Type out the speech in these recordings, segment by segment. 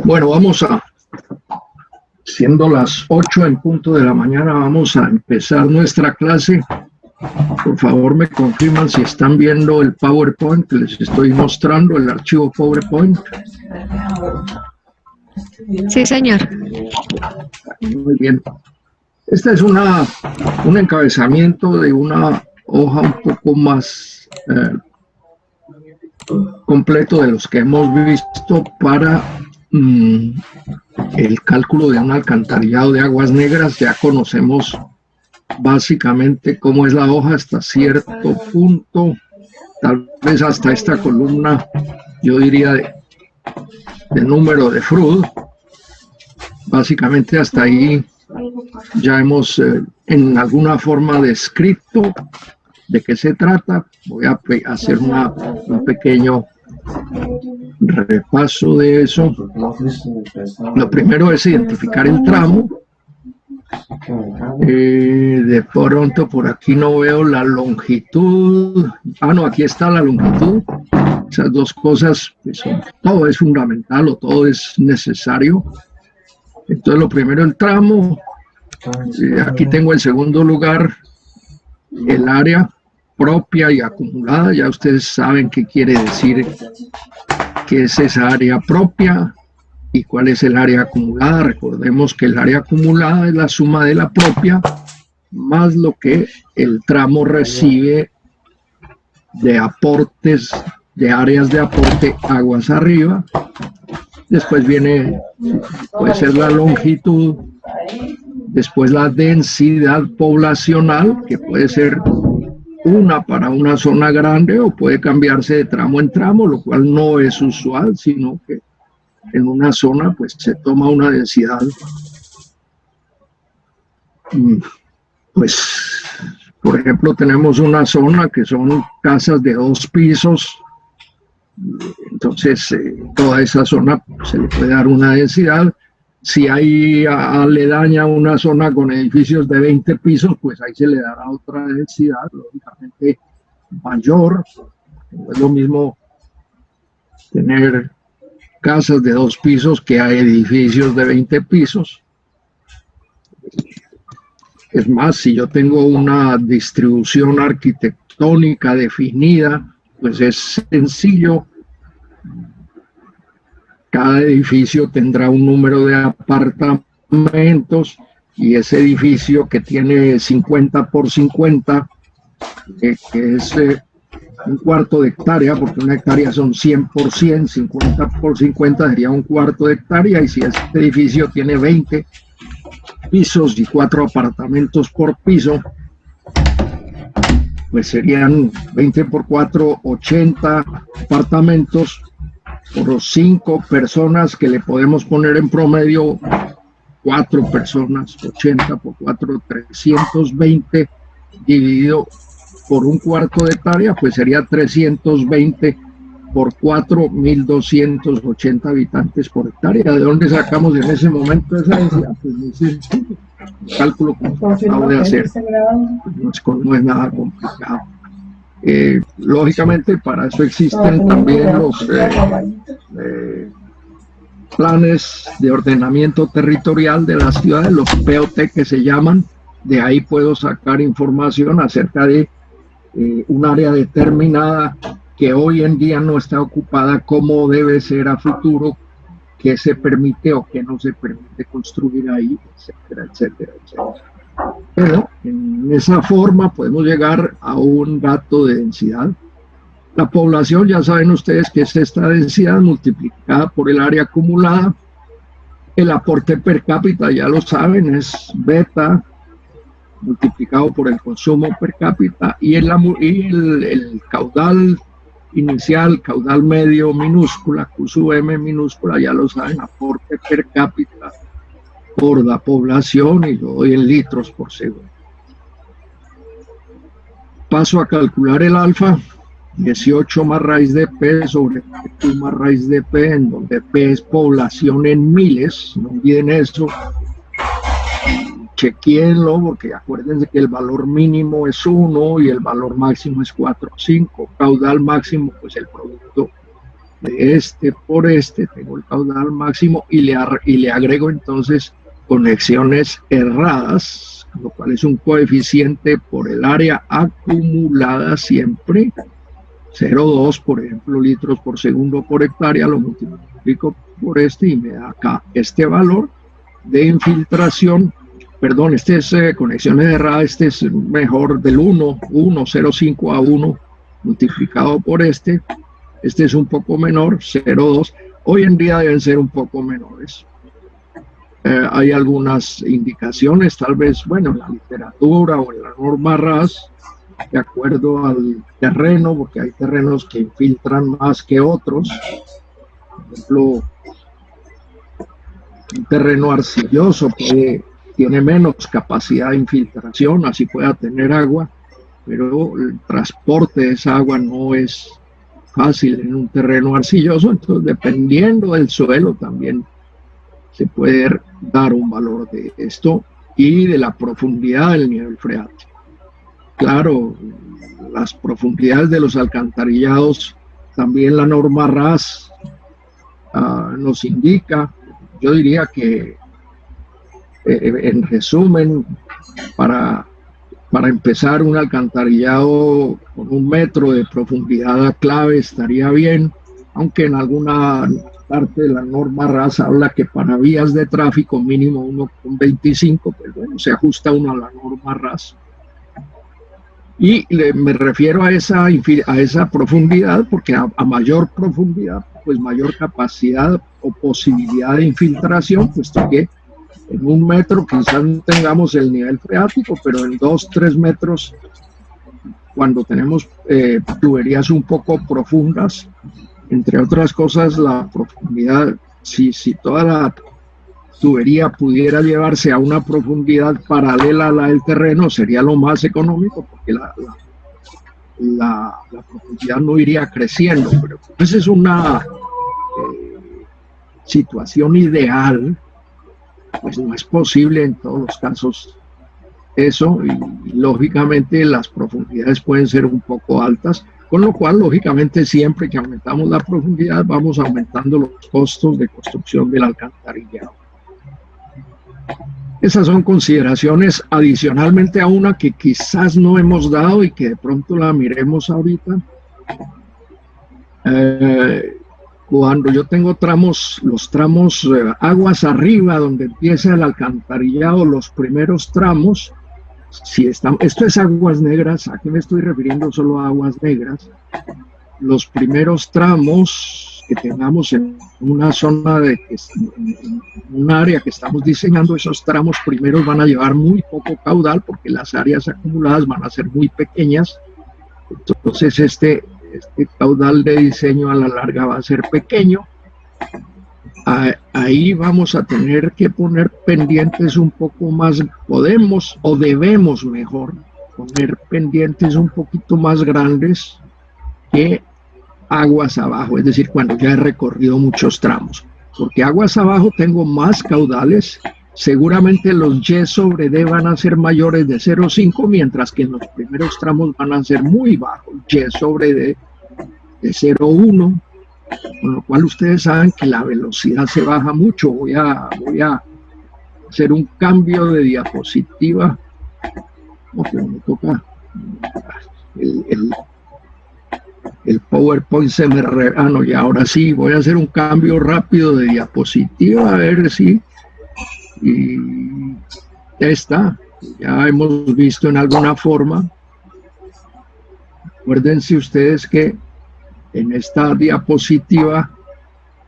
Bueno, siendo las 8 en punto de la mañana, vamos a empezar nuestra clase. Por favor, me confirman si están viendo el PowerPoint que les estoy mostrando, el archivo PowerPoint. Sí, señor. Muy bien. Este es un encabezamiento de una hoja un poco más completo de los que hemos visto para el cálculo de un alcantarillado de aguas negras. Ya conocemos básicamente cómo es la hoja hasta cierto punto, tal vez hasta esta columna, yo diría de número de Froude. Básicamente hasta ahí ya hemos en alguna forma descrito de qué se trata. Voy a hacer un pequeño repaso de eso. Lo primero es identificar el tramo. De pronto por aquí no veo la longitud. No, aquí está la longitud. Esas dos cosas, pues, todo es fundamental o todo es necesario. Entonces lo primero el tramo. Aquí tengo en segundo lugar el área propia y acumulada. Ya ustedes saben qué quiere decir, qué es esa área propia y cuál es el área acumulada. Recordemos que el área acumulada es la suma de la propia más lo que el tramo recibe de aportes, de áreas de aporte aguas arriba. Después viene, puede ser la longitud, después la densidad poblacional, que puede ser una para una zona grande o puede cambiarse de tramo en tramo, lo cual no es usual, sino que en una zona pues se toma una densidad, pues por ejemplo tenemos una zona que son casas de 2 pisos, entonces toda esa zona se le puede dar una densidad. Si hay aledaña una zona con edificios de 20 pisos, pues ahí se le dará otra densidad, lógicamente mayor. No es lo mismo tener casas de 2 pisos que hay edificios de 20 pisos. Es más, si yo tengo una distribución arquitectónica definida, pues es sencillo. Cada edificio tendrá un número de apartamentos y ese edificio que tiene 50 por 50, que es un cuarto de hectárea, porque una hectárea son 100 por 100, 50 por 50 sería un cuarto de hectárea, y si este edificio tiene 20 pisos y 4 apartamentos por piso, pues serían 20 por 4, 80 apartamentos por 5 personas, que le podemos poner en promedio 4 personas, 80 por 4, 320 dividido por un cuarto de hectárea, pues sería 320 por 4, 1280 habitantes por hectárea. ¿De dónde sacamos en ese momento esa densidad? Pues muy sencillo, cálculo que acabo de hacer, no es nada complicado. Lógicamente para eso existen también los planes de ordenamiento territorial de las ciudades, los POT que se llaman. De ahí puedo sacar información acerca de un área determinada que hoy en día no está ocupada, cómo debe ser a futuro, qué se permite o qué no se permite construir ahí, etcétera, etcétera, etcétera. Pero en esa forma podemos llegar a un dato de densidad. La población, ya saben ustedes que es esta densidad multiplicada por el área acumulada. El aporte per cápita, ya lo saben, es beta multiplicado por el consumo per cápita, y el caudal inicial, caudal medio minúscula, Q sub M minúscula, ya lo saben, aporte per cápita por la población, y lo doy en litros por segundo. Paso a calcular el alfa, 18 más raíz de P sobre Q más raíz de P, en donde P es población en miles, no olviden eso. Chequéenlo, porque acuérdense que el valor mínimo es 1 y el valor máximo es 4 o 5. Caudal máximo, pues el producto de este por este, tengo el caudal máximo, y le agrego entonces conexiones erradas, lo cual es un coeficiente por el área acumulada siempre, 0,2, por ejemplo, litros por segundo por hectárea, lo multiplico por este y me da acá este valor de infiltración. Perdón, este es conexiones erradas, este es mejor del 1, 0,5 a 1 multiplicado por este es un poco menor, 0,2. Hoy en día deben ser un poco menores. Hay algunas indicaciones, tal vez, bueno, en la literatura o en la norma RAS, de acuerdo al terreno, porque hay terrenos que infiltran más que otros. Por ejemplo, un terreno arcilloso tiene menos capacidad de infiltración, así pueda tener agua, pero el transporte de esa agua no es fácil en un terreno arcilloso. Entonces, dependiendo del suelo, también se puede dar un valor de esto y de la profundidad del nivel freático. Claro, las profundidades de los alcantarillados, también la norma RAS nos indica. Yo diría que en resumen, para empezar, un alcantarillado con 1 metro de profundidad clave estaría bien, aunque en alguna parte de la norma RAS habla que para vías de tráfico mínimo 1,25, pero bueno, se ajusta uno a la norma RAS. Y me refiero a esa profundidad, porque a mayor profundidad, pues mayor capacidad o posibilidad de infiltración, puesto que en 1 metro quizás no tengamos el nivel freático, pero en 2, 3 metros, cuando tenemos tuberías un poco profundas, entre otras cosas, la profundidad, si toda la tubería pudiera llevarse a una profundidad paralela a la del terreno, sería lo más económico, porque la profundidad no iría creciendo, pero esa es una situación ideal. Pues no es posible en todos los casos eso, y lógicamente las profundidades pueden ser un poco altas, con lo cual lógicamente siempre que aumentamos la profundidad vamos aumentando los costos de construcción del alcantarillado. Esas son consideraciones adicionalmente a una que quizás no hemos dado y que de pronto la miremos ahorita. Cuando yo tengo tramos, los tramos aguas arriba, donde empieza el alcantarillado, los primeros tramos, si esto es aguas negras, ¿a qué me estoy refiriendo? Solo a aguas negras. Los primeros tramos que tengamos en una zona en un área que estamos diseñando, esos tramos primeros van a llevar muy poco caudal porque las áreas acumuladas van a ser muy pequeñas. Entonces este caudal de diseño a la larga va a ser pequeño. Ahí vamos a tener que poner pendientes un poco más, podemos o debemos mejor poner pendientes un poquito más grandes que aguas abajo, es decir, cuando ya he recorrido muchos tramos, porque aguas abajo tengo más caudales, seguramente los Y sobre D van a ser mayores de 0,5, mientras que en los primeros tramos van a ser muy bajos, Y sobre D de 0,1, con lo cual ustedes saben que la velocidad se baja mucho. Voy a hacer un cambio de diapositiva. Okay, me toca el PowerPoint se me no, y ahora sí voy a hacer un cambio rápido de diapositiva, a ver si y ya está, ya hemos visto en alguna forma. Acuérdense ustedes que en esta diapositiva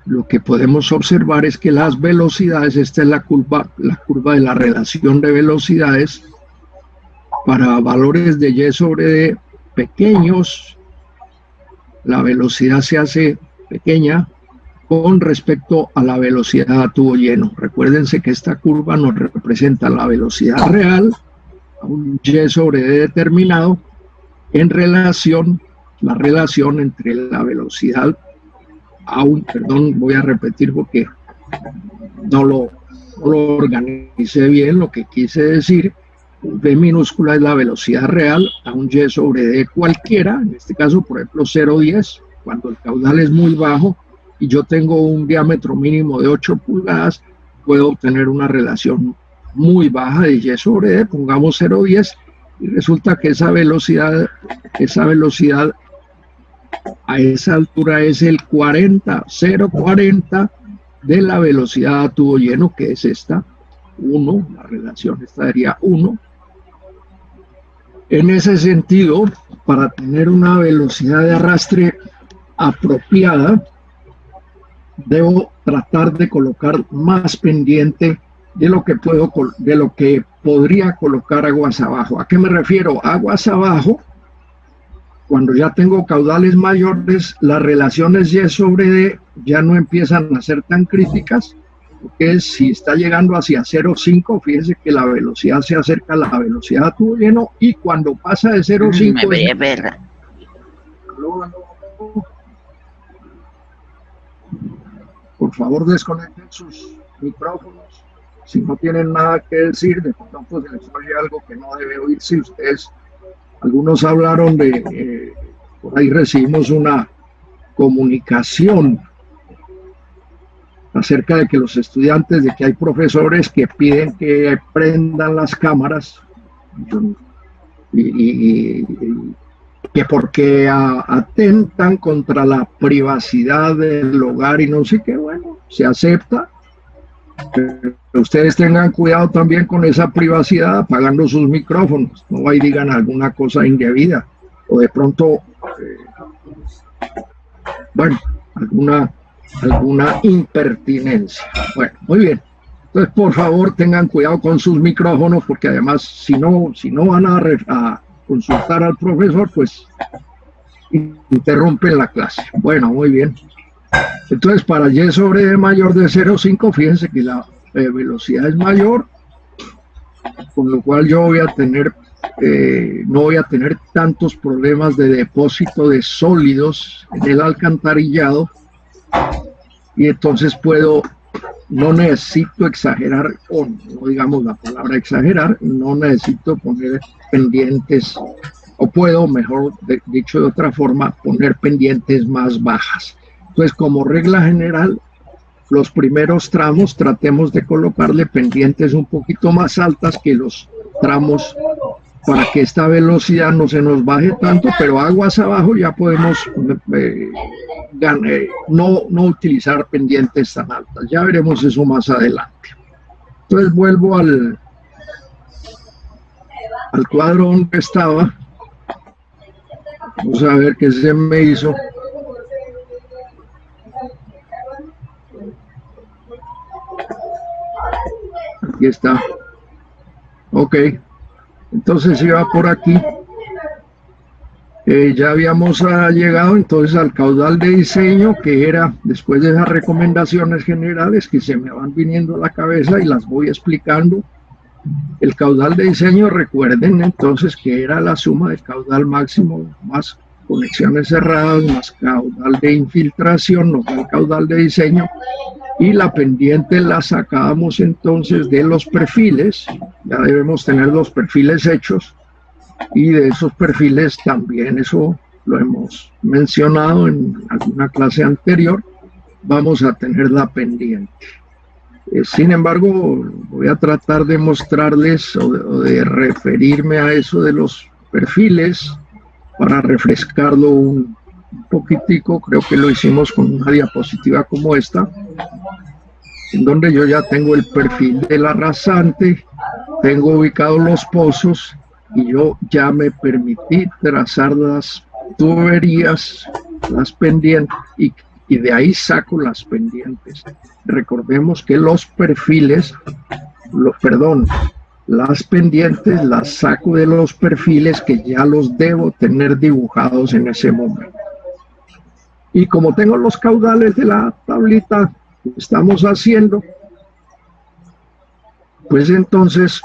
lo que podemos observar es que las velocidades, esta es la curva de la relación de velocidades para valores de Y sobre D pequeños. La velocidad se hace pequeña con respecto a la velocidad a tubo lleno. Recuérdense que esta curva nos representa la velocidad real a un Y sobre D determinado en relación, la relación entre la velocidad a un, perdón, voy a repetir porque no lo organicé bien, lo que quise decir. V minúscula es la velocidad real a un Y sobre D cualquiera, en este caso, por ejemplo, 0,10, cuando el caudal es muy bajo y yo tengo un diámetro mínimo de 8 pulgadas, puedo obtener una relación muy baja de Y sobre D, pongamos 0,10, y resulta que esa velocidad a esa altura es el 0,40 de la velocidad a tubo lleno, que es esta, 1, la relación estaría 1. En ese sentido, para tener una velocidad de arrastre apropiada, debo tratar de colocar más pendiente de lo que podría colocar aguas abajo. ¿A qué me refiero? Aguas abajo, cuando ya tengo caudales mayores, las relaciones Y sobre D ya no empiezan a ser tan críticas, porque si está llegando hacia 0,5, fíjense que la velocidad se acerca a la velocidad a tubo lleno, y cuando pasa de 0,5... Por favor, desconecten sus micrófonos. Si no tienen nada que decir, de pronto se les oye algo que no debe oírse. Ustedes, algunos hablaron por ahí recibimos una comunicación acerca de que los estudiantes, de que hay profesores que piden que prendan las cámaras y que porque atentan contra la privacidad del hogar y no sé qué. Bueno, se acepta, pero ustedes tengan cuidado también con esa privacidad, apagando sus micrófonos, no ahí digan alguna cosa indebida o de pronto bueno, alguna impertinencia. Bueno, muy bien. Entonces, por favor, tengan cuidado con sus micrófonos, porque además, si no van a consultar al profesor, pues interrumpen la clase. Bueno, muy bien. Entonces, para Y sobre D mayor de 0,5, fíjense que la velocidad es mayor, con lo cual yo voy a tener, no voy a tener tantos problemas de depósito de sólidos en el alcantarillado, y entonces no necesito exagerar, o no digamos la palabra exagerar, no necesito poner pendientes, o puedo, mejor dicho de otra forma, poner pendientes más bajas. Entonces, como regla general, los primeros tramos tratemos de colocarle pendientes un poquito más altas que los tramos para que esta velocidad no se nos baje tanto, pero aguas abajo ya podemos no utilizar pendientes tan altas. Ya veremos eso más adelante. Entonces vuelvo al cuadro donde estaba. Vamos a ver qué se me hizo. Aquí está. Ok. Entonces iba por aquí. Ya habíamos llegado entonces al caudal de diseño, que era después de esas recomendaciones generales que se me van viniendo a la cabeza y las voy explicando. El caudal de diseño, recuerden entonces que era la suma del caudal máximo más conexiones cerradas más caudal de infiltración, no el caudal de diseño, y la pendiente la sacábamos entonces de los perfiles. Ya debemos tener los perfiles hechos, y de esos perfiles también, eso lo hemos mencionado en alguna clase anterior, vamos a tener la pendiente. Sin embargo, voy a tratar de mostrarles o de referirme a eso de los perfiles para refrescarlo un poquitico. Creo que lo hicimos con una diapositiva como esta, en donde yo ya tengo el perfil de la rasante, tengo ubicados los pozos y yo ya me permití trazar las tuberías, las pendientes, y de ahí saco las pendientes. Recordemos que los perfiles, las pendientes las saco de los perfiles que ya los debo tener dibujados en ese momento. Y como tengo los caudales de la tablita que estamos haciendo, pues entonces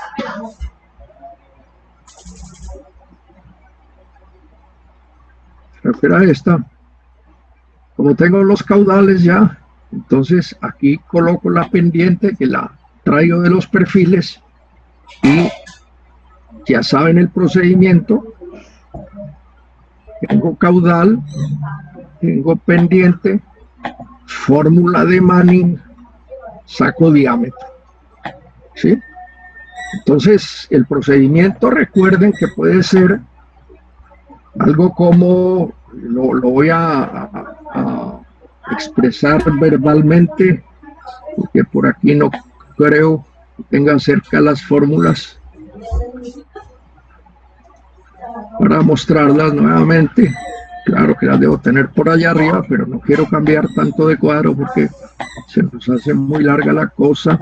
creo que era esta. Como tengo los caudales ya, entonces aquí coloco la pendiente que la traigo de los perfiles y ya saben el procedimiento. Tengo caudal, tengo pendiente, fórmula de Manning, saco diámetro. ¿Sí? Entonces el procedimiento, recuerden que puede ser algo como, lo voy a expresar verbalmente, porque por aquí no creo que tenga cerca las fórmulas para mostrarlas nuevamente. Claro que las debo tener por allá arriba, pero no quiero cambiar tanto de cuadro porque se nos hace muy larga la cosa.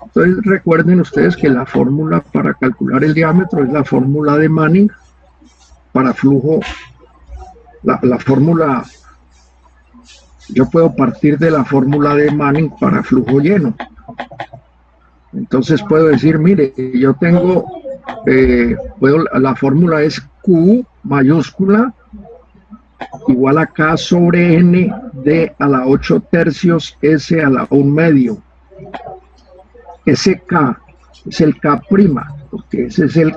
Entonces recuerden ustedes que la fórmula para calcular el diámetro es la fórmula de Manning para flujo. La fórmula, yo puedo partir de la fórmula de Manning para flujo lleno. Entonces puedo decir, mire, yo tengo, la fórmula es Q mayúscula igual a K sobre N de a la 8 tercios S a la 1 medio. Ese K es el K prima, porque ese es el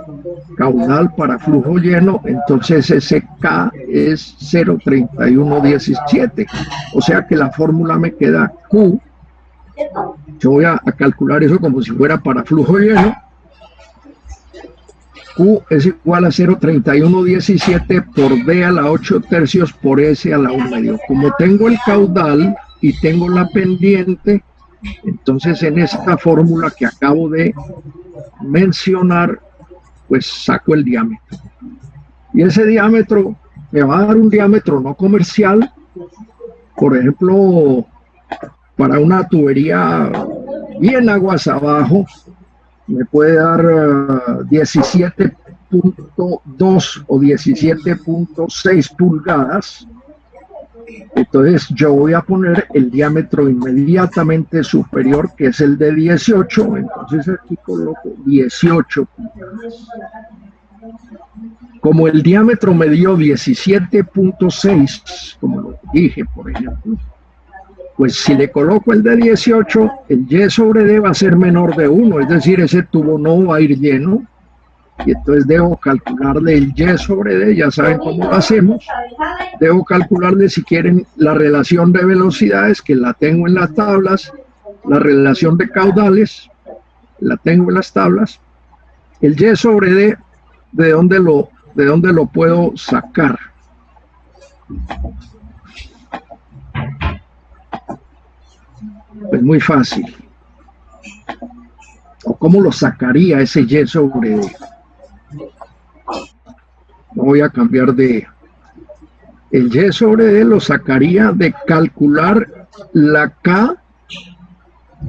caudal para flujo lleno, entonces ese K es 0,3117, o sea que la fórmula me queda Q, yo voy a calcular eso como si fuera para flujo lleno, Q es igual a 0,3117 por D a la 8 tercios por S a la 1 medio. Como tengo el caudal y tengo la pendiente, entonces en esta fórmula que acabo de mencionar, pues saco el diámetro. Y ese diámetro me va a dar un diámetro no comercial. Por ejemplo, para una tubería bien aguas abajo, me puede dar 17.2 o 17.6 pulgadas. Entonces yo voy a poner el diámetro inmediatamente superior, que es el de 18. Entonces aquí coloco 18 pulgadas. Como el diámetro me dio 17.6, como lo dije, por ejemplo, pues si le coloco el de 18, el Y sobre D va a ser menor de 1, es decir, ese tubo no va a ir lleno. y entonces debo calcularle el Y sobre D, ya saben cómo lo hacemos. Debo calcularle, si quieren, la relación de velocidades, que la tengo en las tablas, la relación de caudales, la tengo en las tablas. El Y sobre D, ¿de dónde lo puedo sacar? Pues muy fácil. ¿O cómo lo sacaría ese Y sobre D? No voy a cambiar de... El Y sobre D lo sacaría de calcular la K.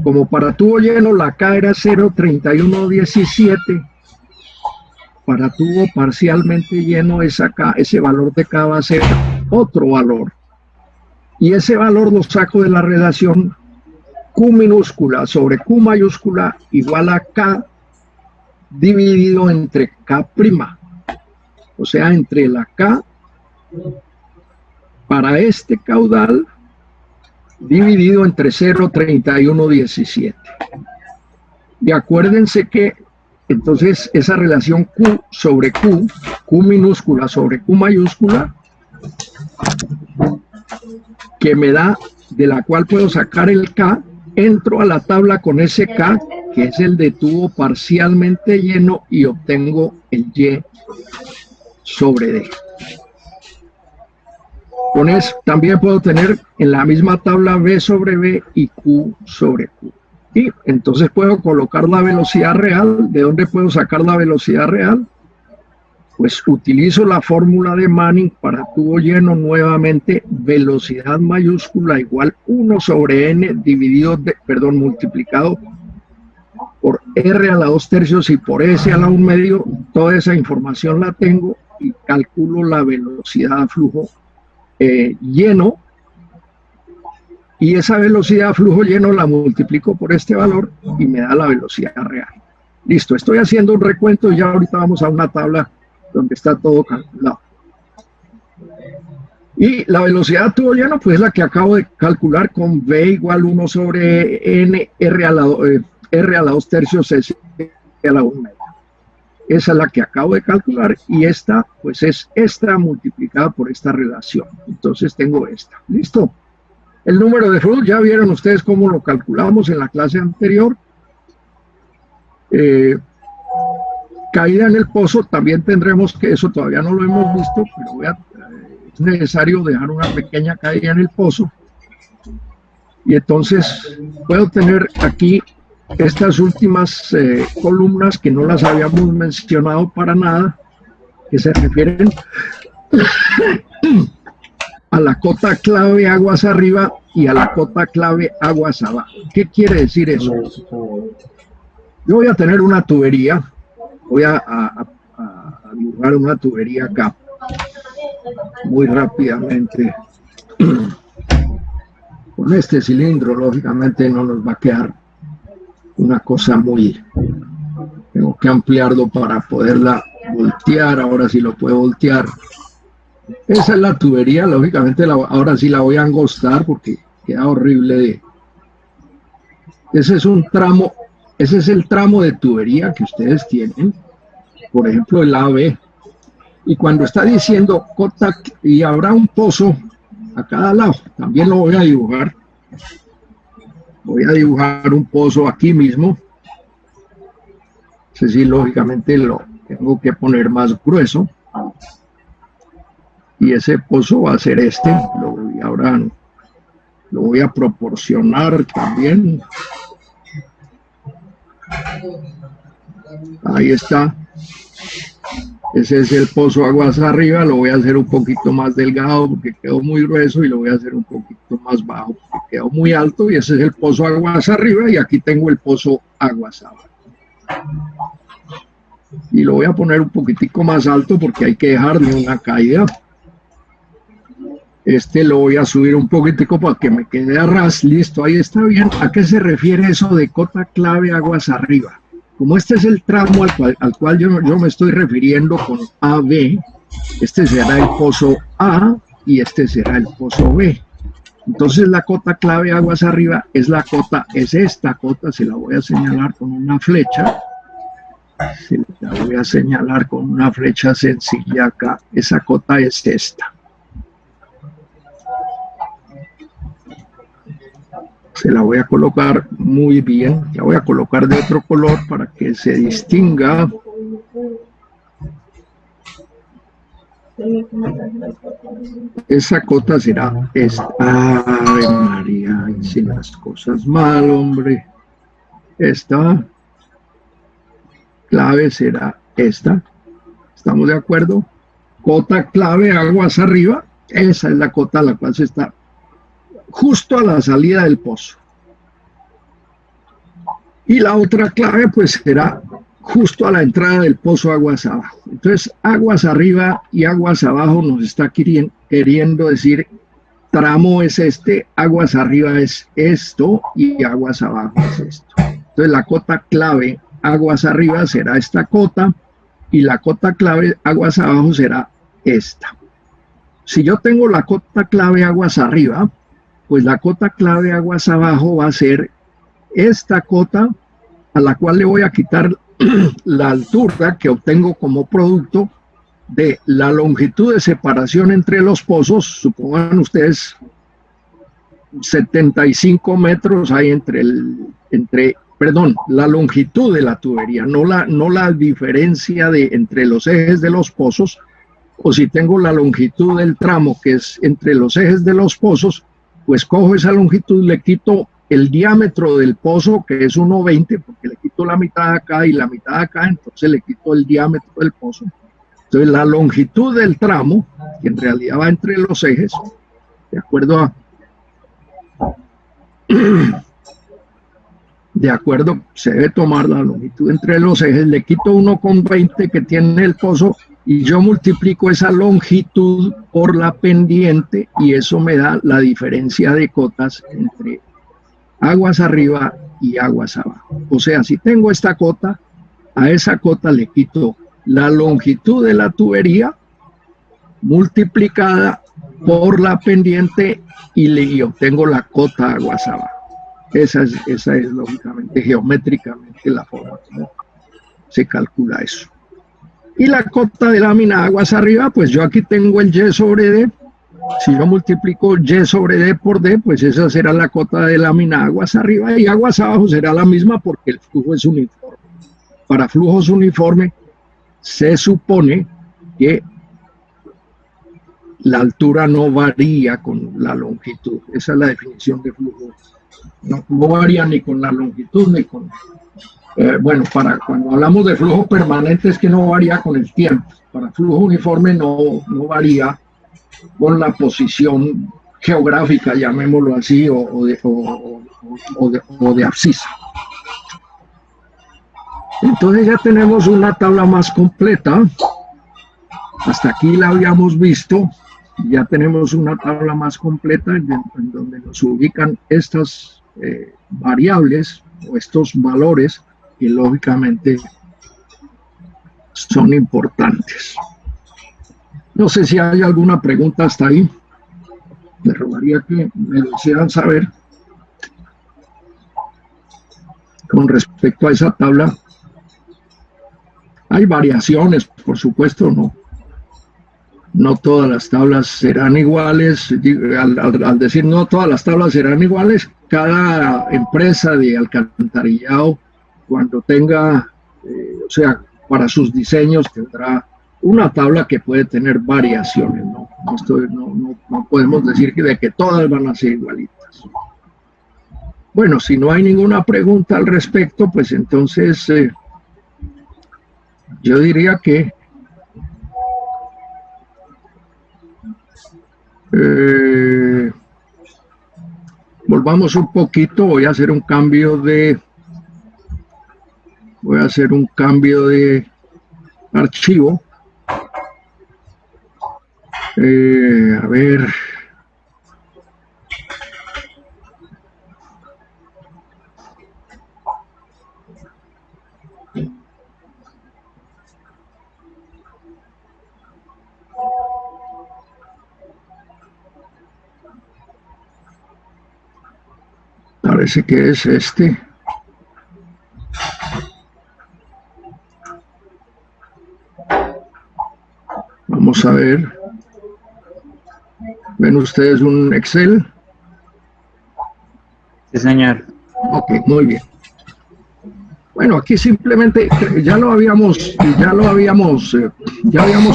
Como para tubo lleno, la K era 0,3117. Para tubo parcialmente lleno, ese valor de K va a ser otro valor. Y ese valor lo saco de la relación Q minúscula sobre Q mayúscula igual a K dividido entre K prima. O sea, entre la K para este caudal dividido entre 0,3117. Y acuérdense que entonces esa relación Q sobre Q, Q minúscula sobre Q mayúscula, que me da, de la cual puedo sacar el K, entro a la tabla con ese K, que es el de tubo parcialmente lleno, y obtengo el Y sobre D. Con eso también puedo tener en la misma tabla B sobre B y Q sobre Q. Y entonces puedo colocar la velocidad real. ¿De dónde puedo sacar la velocidad real? Pues utilizo la fórmula de Manning para tubo lleno nuevamente, velocidad mayúscula igual 1 sobre n multiplicado por r a la 2 tercios y por s a la 1 medio. Toda esa información la tengo y calculo la velocidad a flujo lleno, y esa velocidad a flujo lleno la multiplico por este valor y me da la velocidad real. Listo, estoy haciendo un recuento y ya ahorita vamos a una tabla donde está todo calculado. Y la velocidad a tubo lleno, pues es la que acabo de calcular con V igual 1 sobre N, R a la 2 tercios, S a la 1 media. Esa es la que acabo de calcular, y esta, pues es esta multiplicada por esta relación. Entonces tengo esta. ¿Listo? El número de flujo, ya vieron ustedes cómo lo calculamos en la clase anterior. Caída en el pozo, también tendremos que, eso todavía no lo hemos visto, pero es necesario dejar una pequeña caída en el pozo. Y entonces puedo tener aquí estas últimas columnas que no las habíamos mencionado para nada, que se refieren a la cota clave aguas arriba y a la cota clave aguas abajo. ¿Qué quiere decir eso? Yo voy a tener una tubería, voy a dibujar una tubería acá, muy rápidamente. Con este cilindro, lógicamente, no nos va a quedar una cosa muy... Tengo que ampliarlo para poderla voltear. Ahora sí lo puedo voltear. Esa es la tubería, lógicamente ahora sí la voy a angostar porque queda horrible. Ese es un tramo, ese es el tramo de tubería que ustedes tienen, por ejemplo el AB. Y cuando está diciendo cota, y habrá un pozo a cada lado, también lo voy a dibujar. Voy a dibujar un pozo aquí mismo. Ese sí, lógicamente lo tengo que poner más grueso. Y ese pozo va a ser este. Ahora lo voy a proporcionar también. Ahí está. Ese es el pozo aguas arriba. Lo voy a hacer un poquito más delgado porque quedó muy grueso, y lo voy a hacer un poquito más bajo porque quedó muy alto. Y ese es el pozo aguas arriba, y aquí tengo el pozo aguas abajo. Y lo voy a poner un poquitico más alto porque hay que dejarle una caída. Este lo voy a subir un poquitico para que me quede a ras. Listo, ahí está bien. ¿A qué se refiere eso de cota clave aguas arriba? Como este es el tramo al cual yo me estoy refiriendo con AB, este será el pozo A y este será el pozo B. Entonces la cota clave aguas arriba es esta cota, se la voy a señalar con una flecha. Se La voy a señalar con una flecha sencilla acá. Esa cota es esta. Se la voy a colocar muy bien. La voy a colocar de otro color para que se distinga. Esa cota será esta. Ay, María, hice las cosas mal, hombre. Esta clave será esta. ¿Estamos de acuerdo? Cota clave, aguas arriba. Esa es la cota a la cual se está justo a la salida del pozo. Y la otra clave pues será justo a la entrada del pozo aguas abajo. Entonces aguas arriba y aguas abajo nos está queriendo decir tramo es este, aguas arriba es esto y aguas abajo es esto. Entonces la cota clave aguas arriba será esta cota y la cota clave aguas abajo será esta. Si yo tengo la cota clave aguas arriba, pues la cota clave aguas abajo va a ser esta cota a la cual le voy a quitar la altura que obtengo como producto de la longitud de separación entre los pozos. Supongan ustedes 75 metros hay perdón, la longitud de la tubería, no la diferencia entre los ejes de los pozos, o si tengo la longitud del tramo que es entre los ejes de los pozos, pues cojo esa longitud, le quito el diámetro del pozo, que es 1,20, porque le quito la mitad de acá y la mitad de acá, entonces le quito el diámetro del pozo. Entonces la longitud del tramo, que en realidad va entre los ejes, de acuerdo se debe tomar la longitud entre los ejes, le quito 1,20 que tiene el pozo y yo multiplico esa longitud por la pendiente y eso me da la diferencia de cotas entre aguas arriba y aguas abajo. O sea, si tengo esta cota, a esa cota le quito la longitud de la tubería multiplicada por la pendiente y obtengo la cota aguas abajo. Esa es lógicamente, geométricamente, la forma como se calcula eso. Y la cota de lámina aguas arriba, pues yo aquí tengo el Y sobre D. Si yo multiplico Y sobre D por D, pues esa será la cota de lámina aguas arriba y aguas abajo será la misma porque el flujo es uniforme. Para flujos uniformes se supone que la altura no varía con la longitud. Esa es la definición de flujo. No varía ni con la longitud ni con... bueno, cuando hablamos de flujo permanente es que no varía con el tiempo. Para flujo uniforme no varía con la posición geográfica, llamémoslo así, o de abscisa. Entonces ya tenemos una tabla más completa. Hasta aquí la habíamos visto. Ya tenemos una tabla más completa en donde nos ubican estas variables o estos valores que lógicamente son importantes. No sé si hay alguna pregunta hasta ahí. Me rogaría que me lo hicieran saber con respecto a esa tabla. Hay variaciones, por supuesto, no todas las tablas serán iguales. Al decir no todas las tablas serán iguales, cada empresa de alcantarillado, cuando tenga, o sea, para sus diseños tendrá una tabla que puede tener variaciones, ¿no? No podemos decir de que todas van a ser igualitas. Bueno, si no hay ninguna pregunta al respecto, pues entonces yo diría que volvamos un poquito. Voy a hacer un cambio de archivo. A ver. Parece que es este. Vamos a ver. ¿Ven ustedes un Excel? Sí, señor. Ok, muy bien. Bueno, aquí simplemente ya habíamos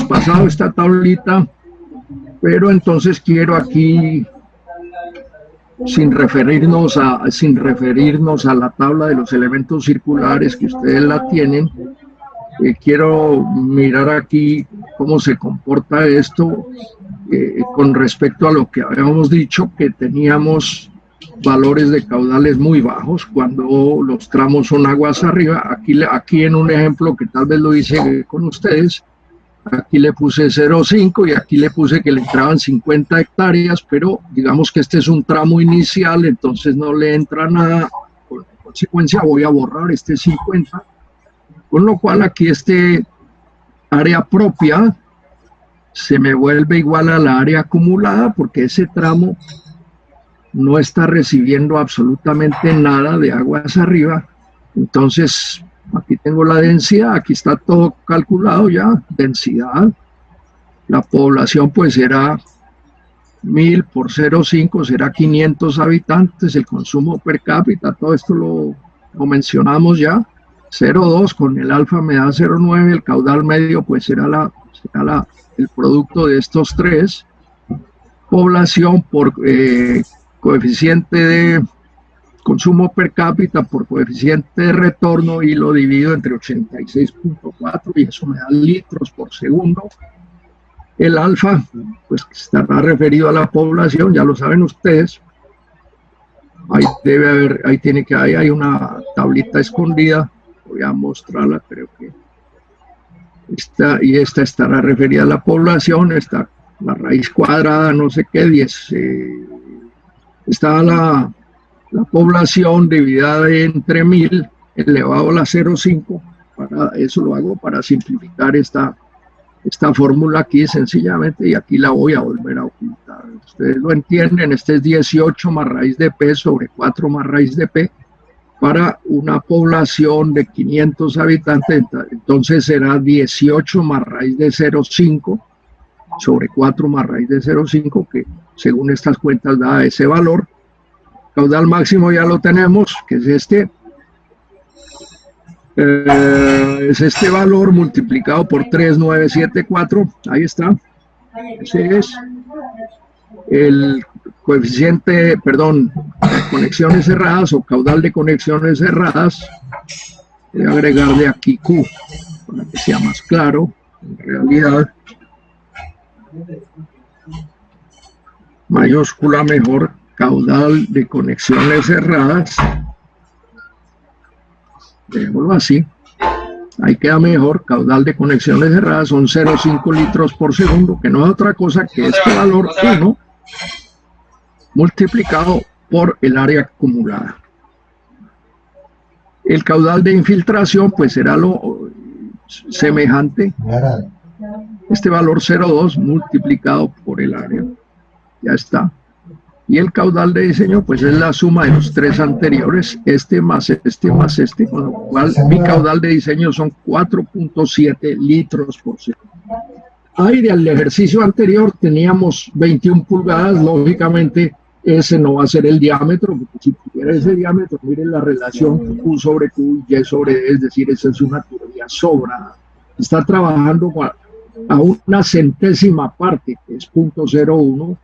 pasado esta tablita, pero entonces quiero aquí, sin referirnos a la tabla de los elementos circulares que ustedes la tienen, quiero mirar aquí cómo se comporta esto con respecto a lo que habíamos dicho, que teníamos valores de caudales muy bajos cuando los tramos son aguas arriba. Aquí en un ejemplo que tal vez lo hice con ustedes, aquí le puse 0,5 y aquí le puse que le entraban 50 hectáreas, pero digamos que este es un tramo inicial, entonces no le entra nada. Por consecuencia voy a borrar este 50, con lo cual aquí este área propia se me vuelve igual a la área acumulada, porque ese tramo no está recibiendo absolutamente nada de aguas arriba. Entonces aquí tengo la densidad, aquí está todo calculado ya, densidad. La población pues será 1000 por 0,5, será 500 habitantes, el consumo per cápita, todo esto lo mencionamos ya. 0,2 con el alfa me da 0,9, el caudal medio pues será el producto de estos tres. Población por coeficiente de consumo per cápita por coeficiente de retorno, y lo divido entre 86.4 y eso me da litros por segundo. El alfa pues estará referido a la población, ya lo saben ustedes. Ahí debe haber, ahí hay una tablita escondida, voy a mostrarla, creo que esta estará referida a la población, está la raíz cuadrada, no sé qué, 10, está la población dividida entre 1000 elevado a la 0,5, para eso lo hago para simplificar esta fórmula aquí sencillamente, y aquí la voy a volver a ocultar. Ustedes lo entienden, este es 18 más raíz de P sobre 4 más raíz de P, para una población de 500 habitantes, entonces será 18 más raíz de 0,5 sobre 4 más raíz de 0,5, que según estas cuentas da ese valor. Caudal máximo ya lo tenemos, que es este. Es este valor multiplicado por 3,974, ahí está. Ese es el coeficiente, perdón, conexiones cerradas o caudal de conexiones cerradas. Voy a agregarle aquí Q para que sea más claro. En realidad, mayúscula mejor, caudal de conexiones cerradas. Dejémoslo así. Ahí queda mejor. Caudal de conexiones cerradas son 0,5 litros por segundo, que no es otra cosa que este valor 1 multiplicado por el área acumulada. El caudal de infiltración pues será lo semejante, este valor 0,2 multiplicado por el área, ya está. Y el caudal de diseño pues es la suma de los tres anteriores, este más este más este, con lo cual mi caudal de diseño son 4,7 litros por segundo. Ahí del ejercicio anterior teníamos 21 pulgadas, lógicamente ese no va a ser el diámetro, porque si tuviera ese diámetro, miren la relación Q sobre Q y Y sobre D, es decir, esa es una teoría sobrada. Está trabajando a una centésima parte, que es 0,01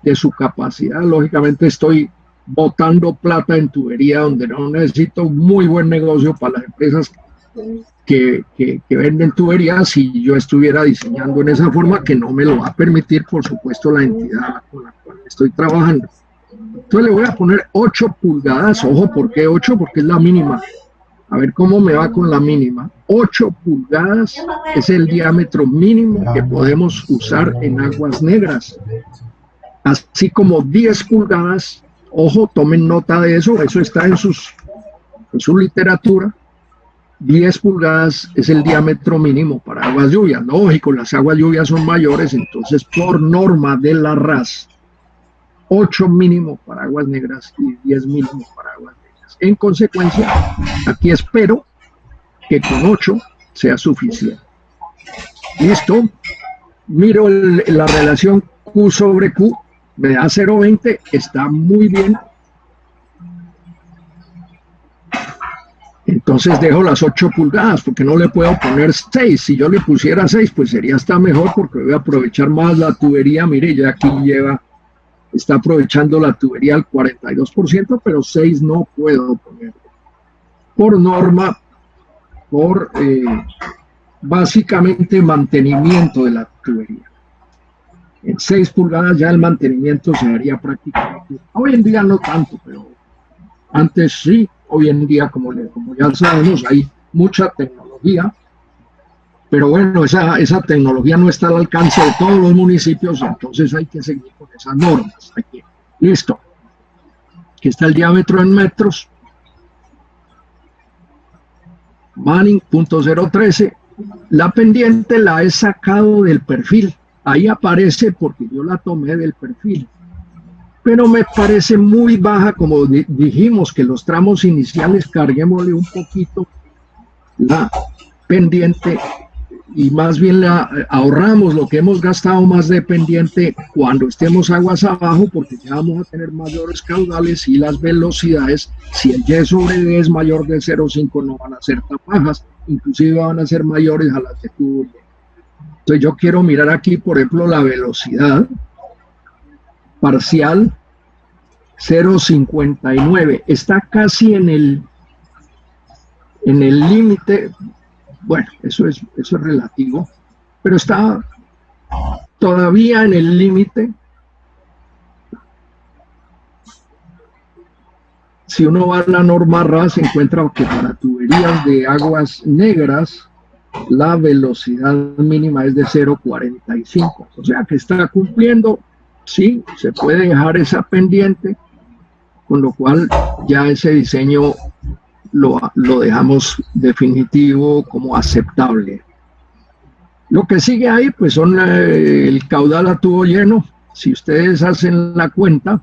de su capacidad. Lógicamente estoy botando plata en tubería donde no necesito. Un muy buen negocio para las empresas que venden tuberías, si yo estuviera diseñando en esa forma, que no me lo va a permitir, por supuesto, la entidad con la cual estoy trabajando. Entonces le voy a poner 8 pulgadas, ojo, ¿por qué 8? Porque es la mínima. A ver cómo me va con la mínima. 8 pulgadas es el diámetro mínimo que podemos usar en aguas negras. Así como 10 pulgadas, ojo, tomen nota de eso está en su literatura. 10 pulgadas es el diámetro mínimo para aguas lluvias. Lógico, las aguas lluvias son mayores, entonces por norma de la RAS, 8 mínimo para aguas negras y 10 mínimo para aguas negras. En consecuencia, aquí espero que con 8 sea suficiente. Listo. miro la relación Q sobre Q, me da 0,20, está muy bien. Entonces dejo las 8 pulgadas, porque no le puedo poner 6. Si yo le pusiera 6, pues sería hasta mejor, porque voy a aprovechar más la tubería. Mire, ya aquí está aprovechando la tubería al 42%, pero 6 no puedo poner. Por norma, por básicamente mantenimiento de la tubería. En 6 pulgadas ya el mantenimiento se haría prácticamente. Hoy en día no tanto, pero antes sí. Hoy en día, como ya sabemos, hay mucha tecnología, pero bueno, esa tecnología no está al alcance de todos los municipios, entonces hay que seguir con esas normas. Listo. Aquí está el diámetro en metros. Manning, .013. La pendiente la he sacado del perfil. Ahí aparece porque yo la tomé del perfil. Pero me parece muy baja, como dijimos, que los tramos iniciales carguémosle un poquito la pendiente y más bien ahorramos lo que hemos gastado más de pendiente cuando estemos aguas abajo, porque ya vamos a tener mayores caudales y las velocidades, si el Y sobre D es mayor de 0,5 no van a ser tan bajas, inclusive van a ser mayores a las de tubo. Entonces yo quiero mirar aquí, por ejemplo, la velocidad parcial 0,59, está casi en el límite. Bueno, eso es relativo, pero está todavía en el límite. Si uno va a la norma RAS, se encuentra que para tuberías de aguas negras la velocidad mínima es de 0,45, o sea que está cumpliendo. Sí, se puede dejar esa pendiente, con lo cual ya ese diseño lo dejamos definitivo como aceptable. Lo que sigue ahí pues son el caudal a tubo lleno. Si ustedes hacen la cuenta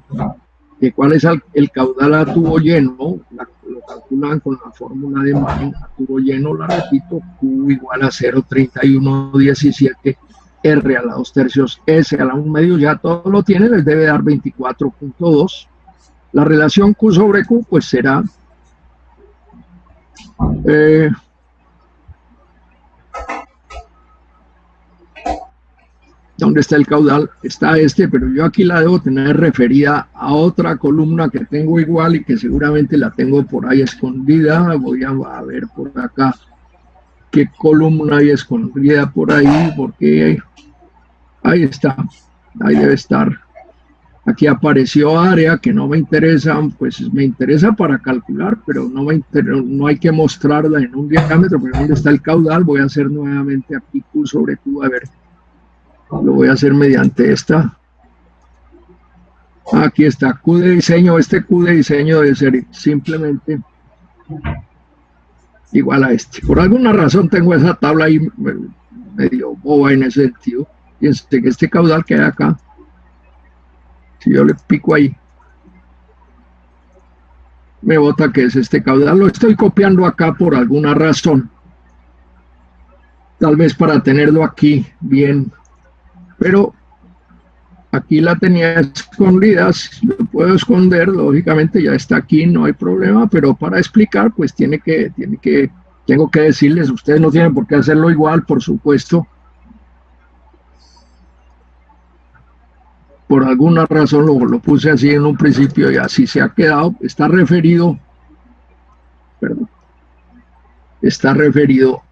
de cuál es el caudal a tubo lleno, lo calculan con la fórmula de Manning. A tubo lleno, la repito, Q igual a 0,3117, R a la 2/3, S a la 1/2, ya todo lo tiene, les debe dar 24.2. La relación Q sobre Q pues será ¿dónde está el caudal? Está pero yo aquí la debo tener referida a otra columna que tengo igual y que seguramente la tengo por ahí escondida. Voy a ver por acá qué columna hay escondida por ahí, porque ahí está, ahí debe estar. Aquí apareció área que no me interesa, pues me interesa para calcular, pero no hay que mostrarla en un diámetro. Pero ¿dónde está el caudal? Voy a hacer nuevamente aquí Q sobre Q, a ver. Lo voy a hacer mediante esta. Aquí está Q de diseño. Este Q de diseño debe ser simplemente igual a este. Por alguna razón tengo esa tabla ahí medio boba en ese sentido. Fíjense que este caudal que hay acá, si yo le pico ahí, me bota que es este caudal. Lo estoy copiando acá por alguna razón. Tal vez para tenerlo aquí bien. Pero aquí la tenía escondida, lo puedo esconder, lógicamente ya está aquí, no hay problema, pero para explicar, pues tengo que decirles, ustedes no tienen por qué hacerlo igual, por supuesto. Por alguna razón lo puse así en un principio y así se ha quedado. Está referido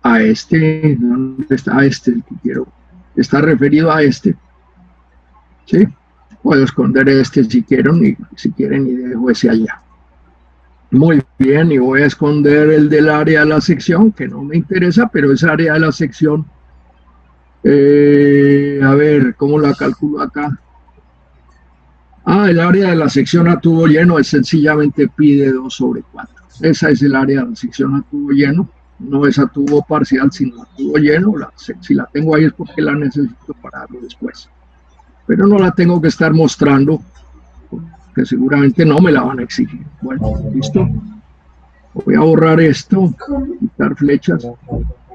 a este. ¿Dónde está este? El que quiero. Está referido a este. ¿Sí? Puedo esconder este si quieren y dejo ese allá. Muy bien, y voy a esconder el del área de la sección, que no me interesa, pero esa área de la sección, a ver, ¿cómo la calculo acá? El área de la sección a tubo lleno es sencillamente pi de 2 sobre 4. Esa es el área de la sección a tubo lleno. No es a tubo parcial, sino a tubo lleno. Si la tengo ahí es porque la necesito para darlo después. Pero no la tengo que estar mostrando, porque seguramente no me la van a exigir. Bueno, listo. Voy a borrar esto, quitar flechas.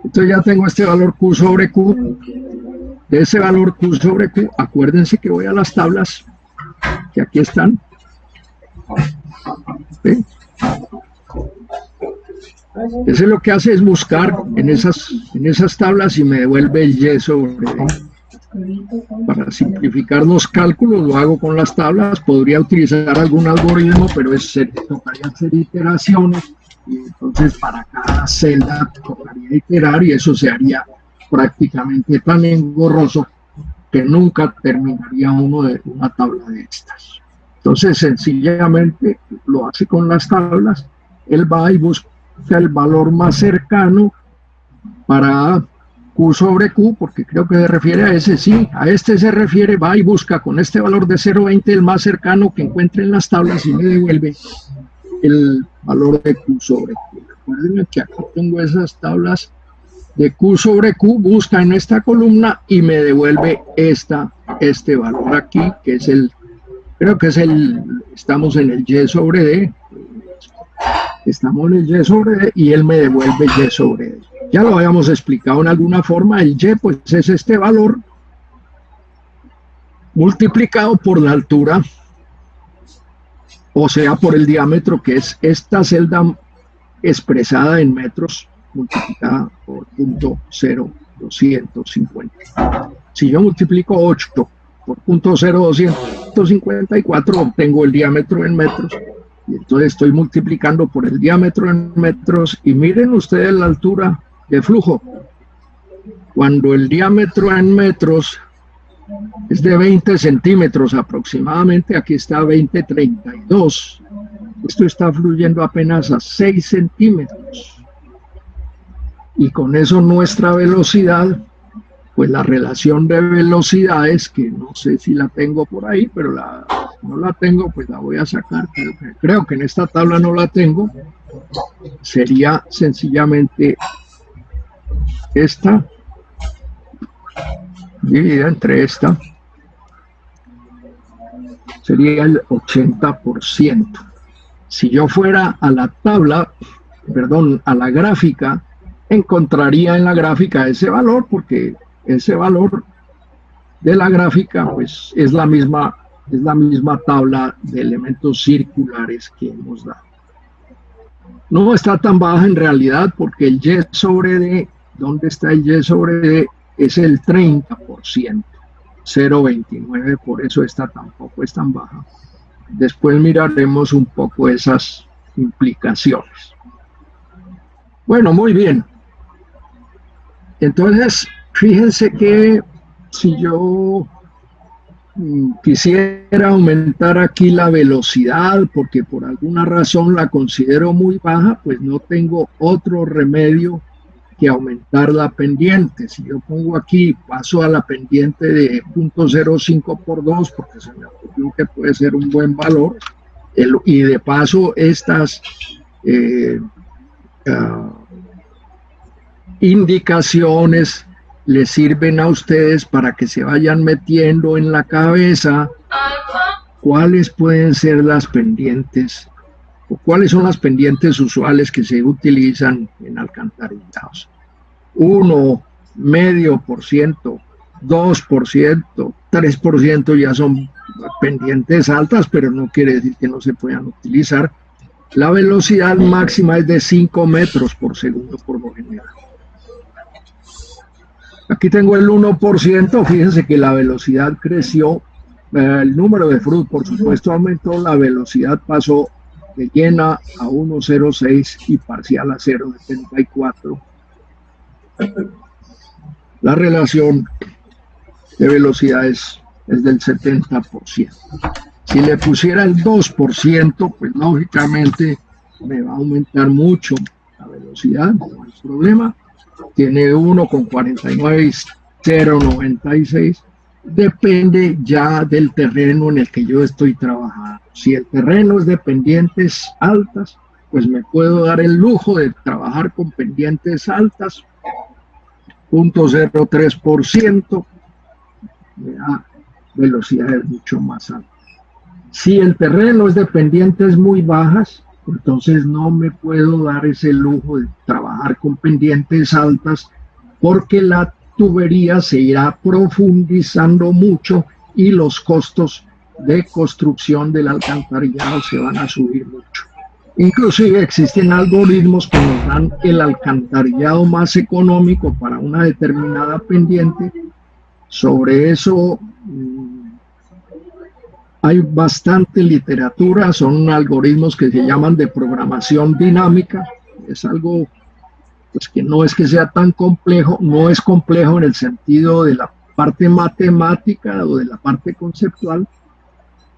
Entonces ya tengo este valor Q sobre Q. de ese valor Q sobre Q, acuérdense que voy a las tablas que aquí están. ¿Sí? Ese lo que hace es buscar en esas tablas y me devuelve el Y sobre D. Para simplificar los cálculos lo hago con las tablas, podría utilizar algún algoritmo, pero tocaría hacer iteraciones y entonces para cada celda tocaría iterar y eso se haría prácticamente tan engorroso que nunca terminaría uno de una tabla de estas. Entonces sencillamente lo hace con las tablas, él va y busca el valor más cercano para Q sobre Q, porque creo que se refiere a ese, sí, a este se refiere, va y busca con este valor de 0,20 el más cercano que encuentre en las tablas y me devuelve el valor de Q sobre Q. Recuerden que aquí tengo esas tablas de Q sobre Q, busca en esta columna y me devuelve este valor aquí, que es creo que es estamos en el Y sobre D, estamos en el Y sobre D y él me devuelve Y sobre D. Ya lo habíamos explicado en alguna forma, el Y pues es este valor multiplicado por la altura, o sea, por el diámetro, que es esta celda expresada en metros multiplicada por 0.0250. Si yo multiplico 8 por 0.0254, obtengo el diámetro en metros. Y entonces estoy multiplicando por el diámetro en metros y miren ustedes la altura de flujo. Cuando el diámetro en metros es de 20 centímetros aproximadamente, aquí está 20,32. Esto está fluyendo apenas a 6 centímetros. Y con eso nuestra velocidad, pues la relación de velocidades, que no sé si la tengo por ahí, pero no la tengo, pues la voy a sacar. Creo que en esta tabla no la tengo. Sería sencillamente esta dividida entre esta, sería el 80%. Si yo fuera a la tabla, perdón, a la gráfica, encontraría en la gráfica ese valor, porque ese valor de la gráfica pues es la misma tabla de elementos circulares que hemos dado. No está tan baja en realidad porque el Y sobre D, ¿dónde está el Y sobre D? Es el 30%, 0,29, por eso esta tampoco es tan baja. Después miraremos un poco esas implicaciones. Bueno, muy bien. Entonces, fíjense que si yo quisiera aumentar aquí la velocidad, porque por alguna razón la considero muy baja, pues no tengo otro remedio que aumentar la pendiente. Si yo pongo aquí, paso a la pendiente de 0.05 por 2, porque se me ocurrió que puede ser un buen valor, y de paso estas indicaciones les sirven a ustedes para que se vayan metiendo en la cabeza cuáles pueden ser las pendientes o cuáles son las pendientes usuales que se utilizan en alcantarillados. 1,5%, 2%, 3% ya son pendientes altas, pero no quiere decir que no se puedan utilizar. La velocidad máxima es de 5 metros por segundo por lo general. Aquí tengo el 1%, fíjense que la velocidad creció, el número de frutos por supuesto aumentó, la velocidad pasó de llena a 1,06 y parcial a 0,74. La relación de velocidades es del 70%. Si le pusiera el 2%, pues lógicamente me va a aumentar mucho la velocidad, no hay problema. Tiene 1,49 y 0,96. Depende ya del terreno en el que yo estoy trabajando. Si el terreno es de pendientes altas, pues me puedo dar el lujo de trabajar con pendientes altas, 0,03%, me da velocidades mucho más altas. Si el terreno es de pendientes muy bajas, entonces no me puedo dar ese lujo de trabajar con pendientes altas porque la tubería se irá profundizando mucho y los costos de construcción del alcantarillado se van a subir mucho. Inclusive existen algoritmos que nos dan el alcantarillado más económico para una determinada pendiente. Sobre eso hay bastante literatura, son algoritmos que se llaman de programación dinámica. Es algo pues, que no es que sea tan complejo, no es complejo en el sentido de la parte matemática o de la parte conceptual,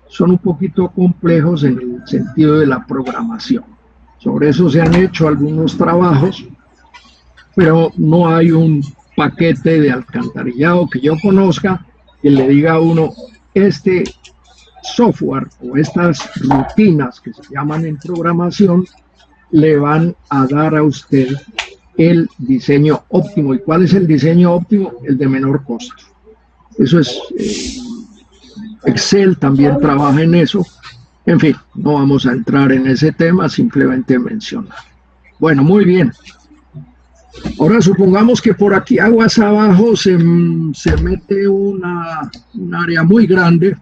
son un poquito complejos en el sentido de la programación. Sobre eso se han hecho algunos trabajos, pero no hay un paquete de alcantarillado que yo conozca que le diga a uno, este software o estas rutinas que se llaman en programación le van a dar a usted el diseño óptimo. ¿Y cuál es el diseño óptimo? El de menor costo. Eso es... Excel también trabaja en eso. En fin, no vamos a entrar en ese tema, simplemente mencionar. Bueno, muy bien. Ahora supongamos que por aquí aguas abajo se mete un área muy grande.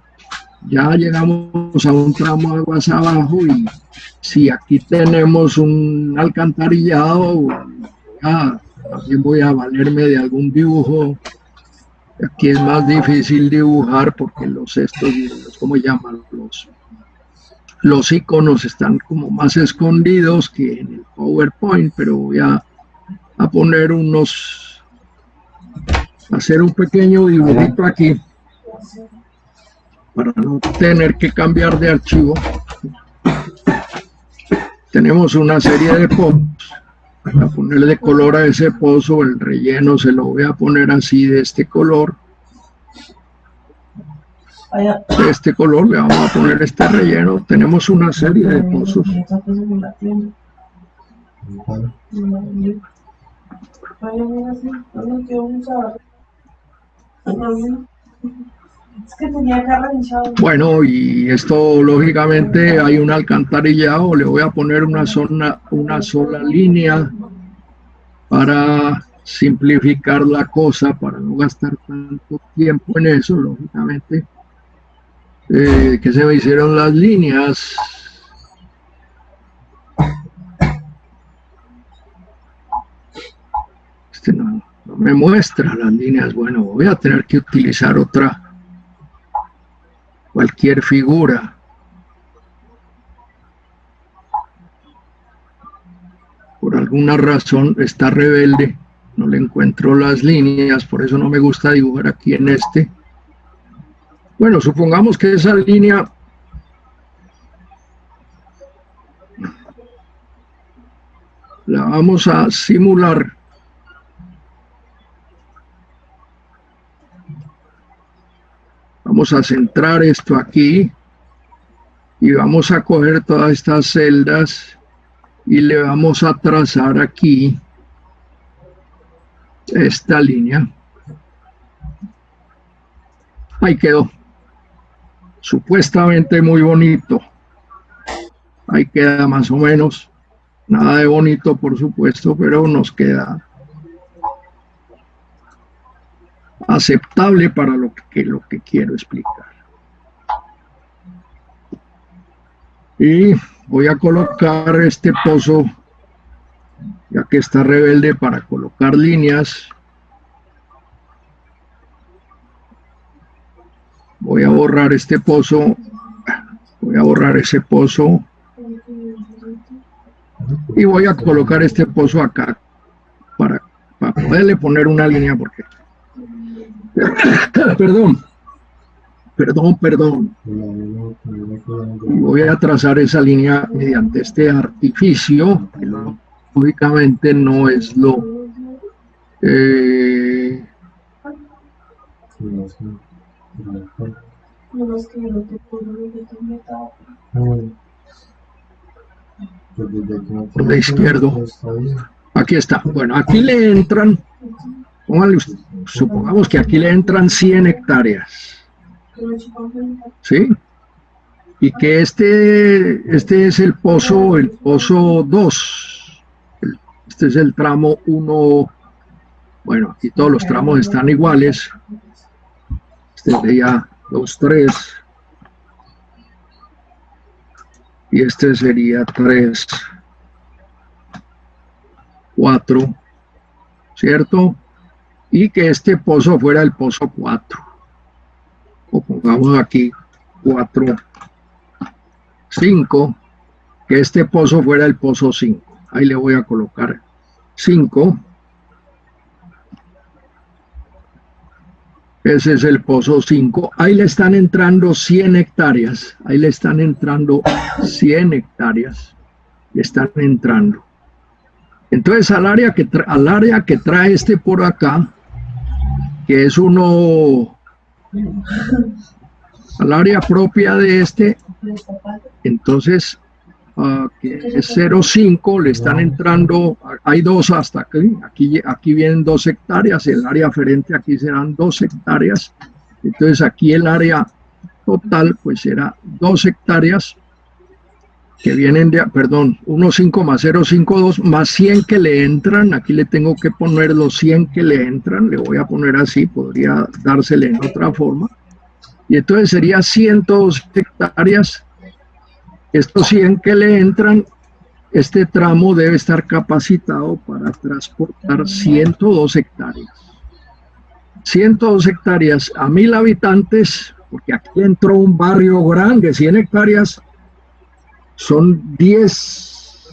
Ya llegamos a un tramo aguas abajo y si aquí tenemos un alcantarillado, también voy a valerme de algún dibujo. Aquí es más difícil dibujar porque ¿cómo llaman? Los iconos están como más escondidos que en el PowerPoint, pero voy a poner hacer un pequeño dibujito aquí para no tener que cambiar de archivo. Tenemos una serie de pozos. Para ponerle color a ese pozo, el relleno se lo voy a poner así de este color. De este color le vamos a poner este relleno. Tenemos una serie de pozos. Bueno, y esto lógicamente hay un alcantarillado, le voy a poner una sola línea para simplificar la cosa, para no gastar tanto tiempo en eso, lógicamente. Que se me hicieron las líneas. No me muestra las líneas. Bueno, voy a tener que utilizar cualquier figura. Por alguna razón está rebelde, no le encuentro las líneas, por eso no me gusta dibujar aquí en este. Bueno, supongamos que esa línea la vamos a simular. Vamos a centrar esto aquí y vamos a coger todas estas celdas y le vamos a trazar aquí esta línea. Ahí quedó. Supuestamente muy bonito. Ahí queda más o menos. Nada de bonito, por supuesto, pero nos queda aceptable para lo que quiero explicar. Y voy a colocar este pozo, ya que está rebelde, para colocar líneas. Voy a borrar este pozo, voy a borrar ese pozo y voy a colocar este pozo acá para poderle poner una línea, porque perdón. Y voy a trazar esa línea mediante este artificio, que lógicamente no es lo por de izquierdo. Aquí está. Bueno, aquí le entran, supongamos que aquí le entran 100 hectáreas. ¿Sí? Y que este es el pozo 2. Este es el tramo 1 Bueno, aquí todos los tramos están iguales. Este sería 2, 3. Y este sería 3, 4, ¿cierto? Y que este pozo fuera el pozo 4. O pongamos aquí 4, 5. Que este pozo fuera el pozo 5. Ahí le voy a colocar 5. Ese es el pozo 5. Ahí le están entrando 100 hectáreas. Ahí le están entrando 100 hectáreas. Le están entrando. Entonces al área que trae este por acá, que es uno, al área propia de este, entonces que es 0,5, le están entrando, hay 2 hasta aquí vienen 2 hectáreas, el área aferente aquí serán 2 hectáreas, entonces aquí el área total pues será 2 hectáreas que vienen de, perdón, 1,5 más 0,52 más 100 que le entran, aquí le tengo que poner los 100 que le entran, le voy a poner así, podría dársele en otra forma, y entonces sería 102 hectáreas. Estos 100 que le entran, este tramo debe estar capacitado para transportar 102 hectáreas. 102 hectáreas a 1000 habitantes, porque aquí entró un barrio grande, 100 hectáreas son 10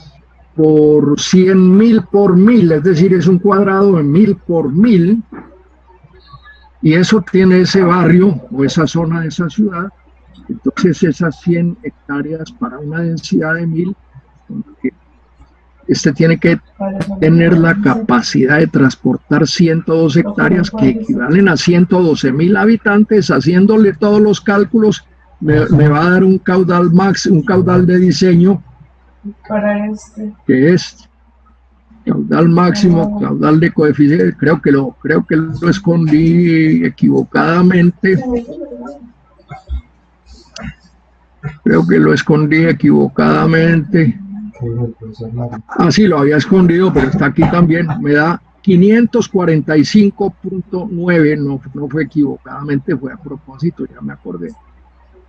por 100.000 por 1000, es decir, es un cuadrado de 1000 por 1000, y eso tiene ese barrio o esa zona de esa ciudad. Entonces esas 100 hectáreas para una densidad de 1000, este tiene que tener la capacidad de transportar 102 hectáreas que equivalen a 112.000 habitantes. Haciéndole todos los cálculos me va a dar un caudal un caudal de diseño que es caudal máximo, caudal de coeficiente. Creo que lo escondí equivocadamente. Creo que lo escondí equivocadamente. Ah, sí, lo había escondido, pero está aquí también. Me da 545.9, no fue equivocadamente, fue a propósito, ya me acordé.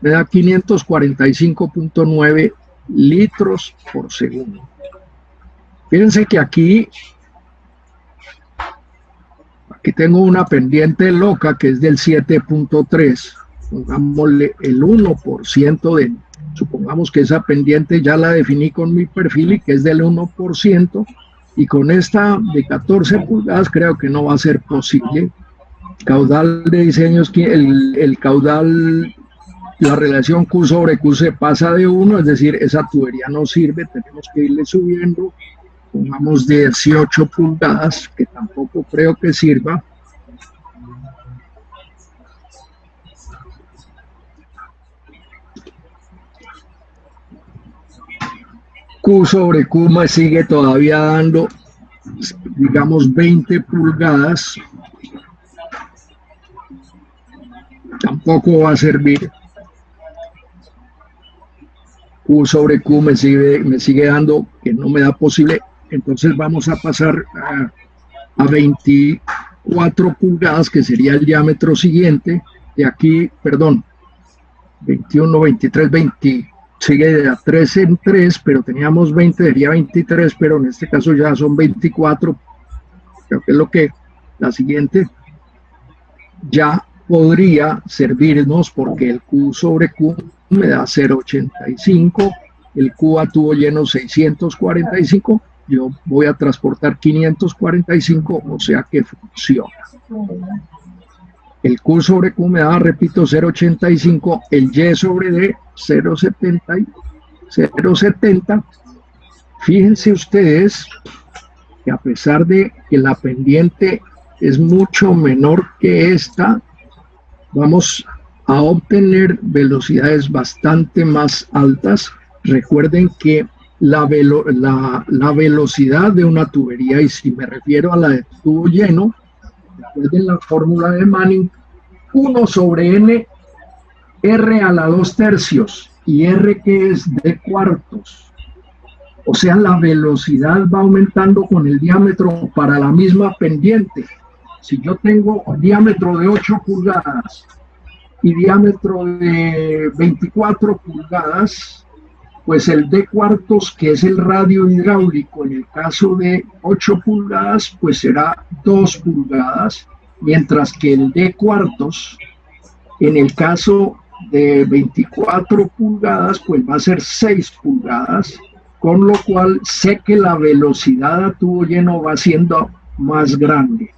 Me da 545.9 litros por segundo. Fíjense que aquí tengo una pendiente loca que es del 7.3. Pongámosle el 1% de, supongamos que esa pendiente ya la definí con mi perfil y que es del 1%, y con esta de 14 pulgadas creo que no va a ser posible. Caudal de diseño es que el caudal, la relación Q sobre Q se pasa de 1, es decir, esa tubería no sirve, tenemos que irle subiendo. Pongamos 18 pulgadas, que tampoco creo que sirva. Q sobre Q me sigue todavía dando, digamos, 20 pulgadas. Tampoco va a servir. Q sobre Q me sigue dando que no me da posible. Entonces vamos a pasar a 24 pulgadas, que sería el diámetro siguiente. De aquí, perdón, 21, 23, 20. Sigue de a 3 en 3, pero teníamos 20, sería 23, pero en este caso ya son 24. Creo que es lo que la siguiente ya podría servirnos, porque el Q sobre Q me da 0,85, el Q a tubo lleno 645, yo voy a transportar 545, o sea que funciona. El Q sobre Q me da, repito, 0,85, el Y sobre D 0,70. Fíjense ustedes que a pesar de que la pendiente es mucho menor que esta, vamos a obtener velocidades bastante más altas. Recuerden que la velocidad de una tubería, y si me refiero a la de tubo lleno, recuerden la fórmula de Manning, 1 sobre n, R a la 2/3, y R que es d cuartos. O sea, la velocidad va aumentando con el diámetro para la misma pendiente. Si yo tengo diámetro de 8 pulgadas y diámetro de 24 pulgadas, pues el D cuartos, que es el radio hidráulico, en el caso de 8 pulgadas, pues será 2 pulgadas, mientras que el D cuartos, en el caso de 24 pulgadas, pues va a ser 6 pulgadas, con lo cual sé que la velocidad a tubo lleno va siendo más grande.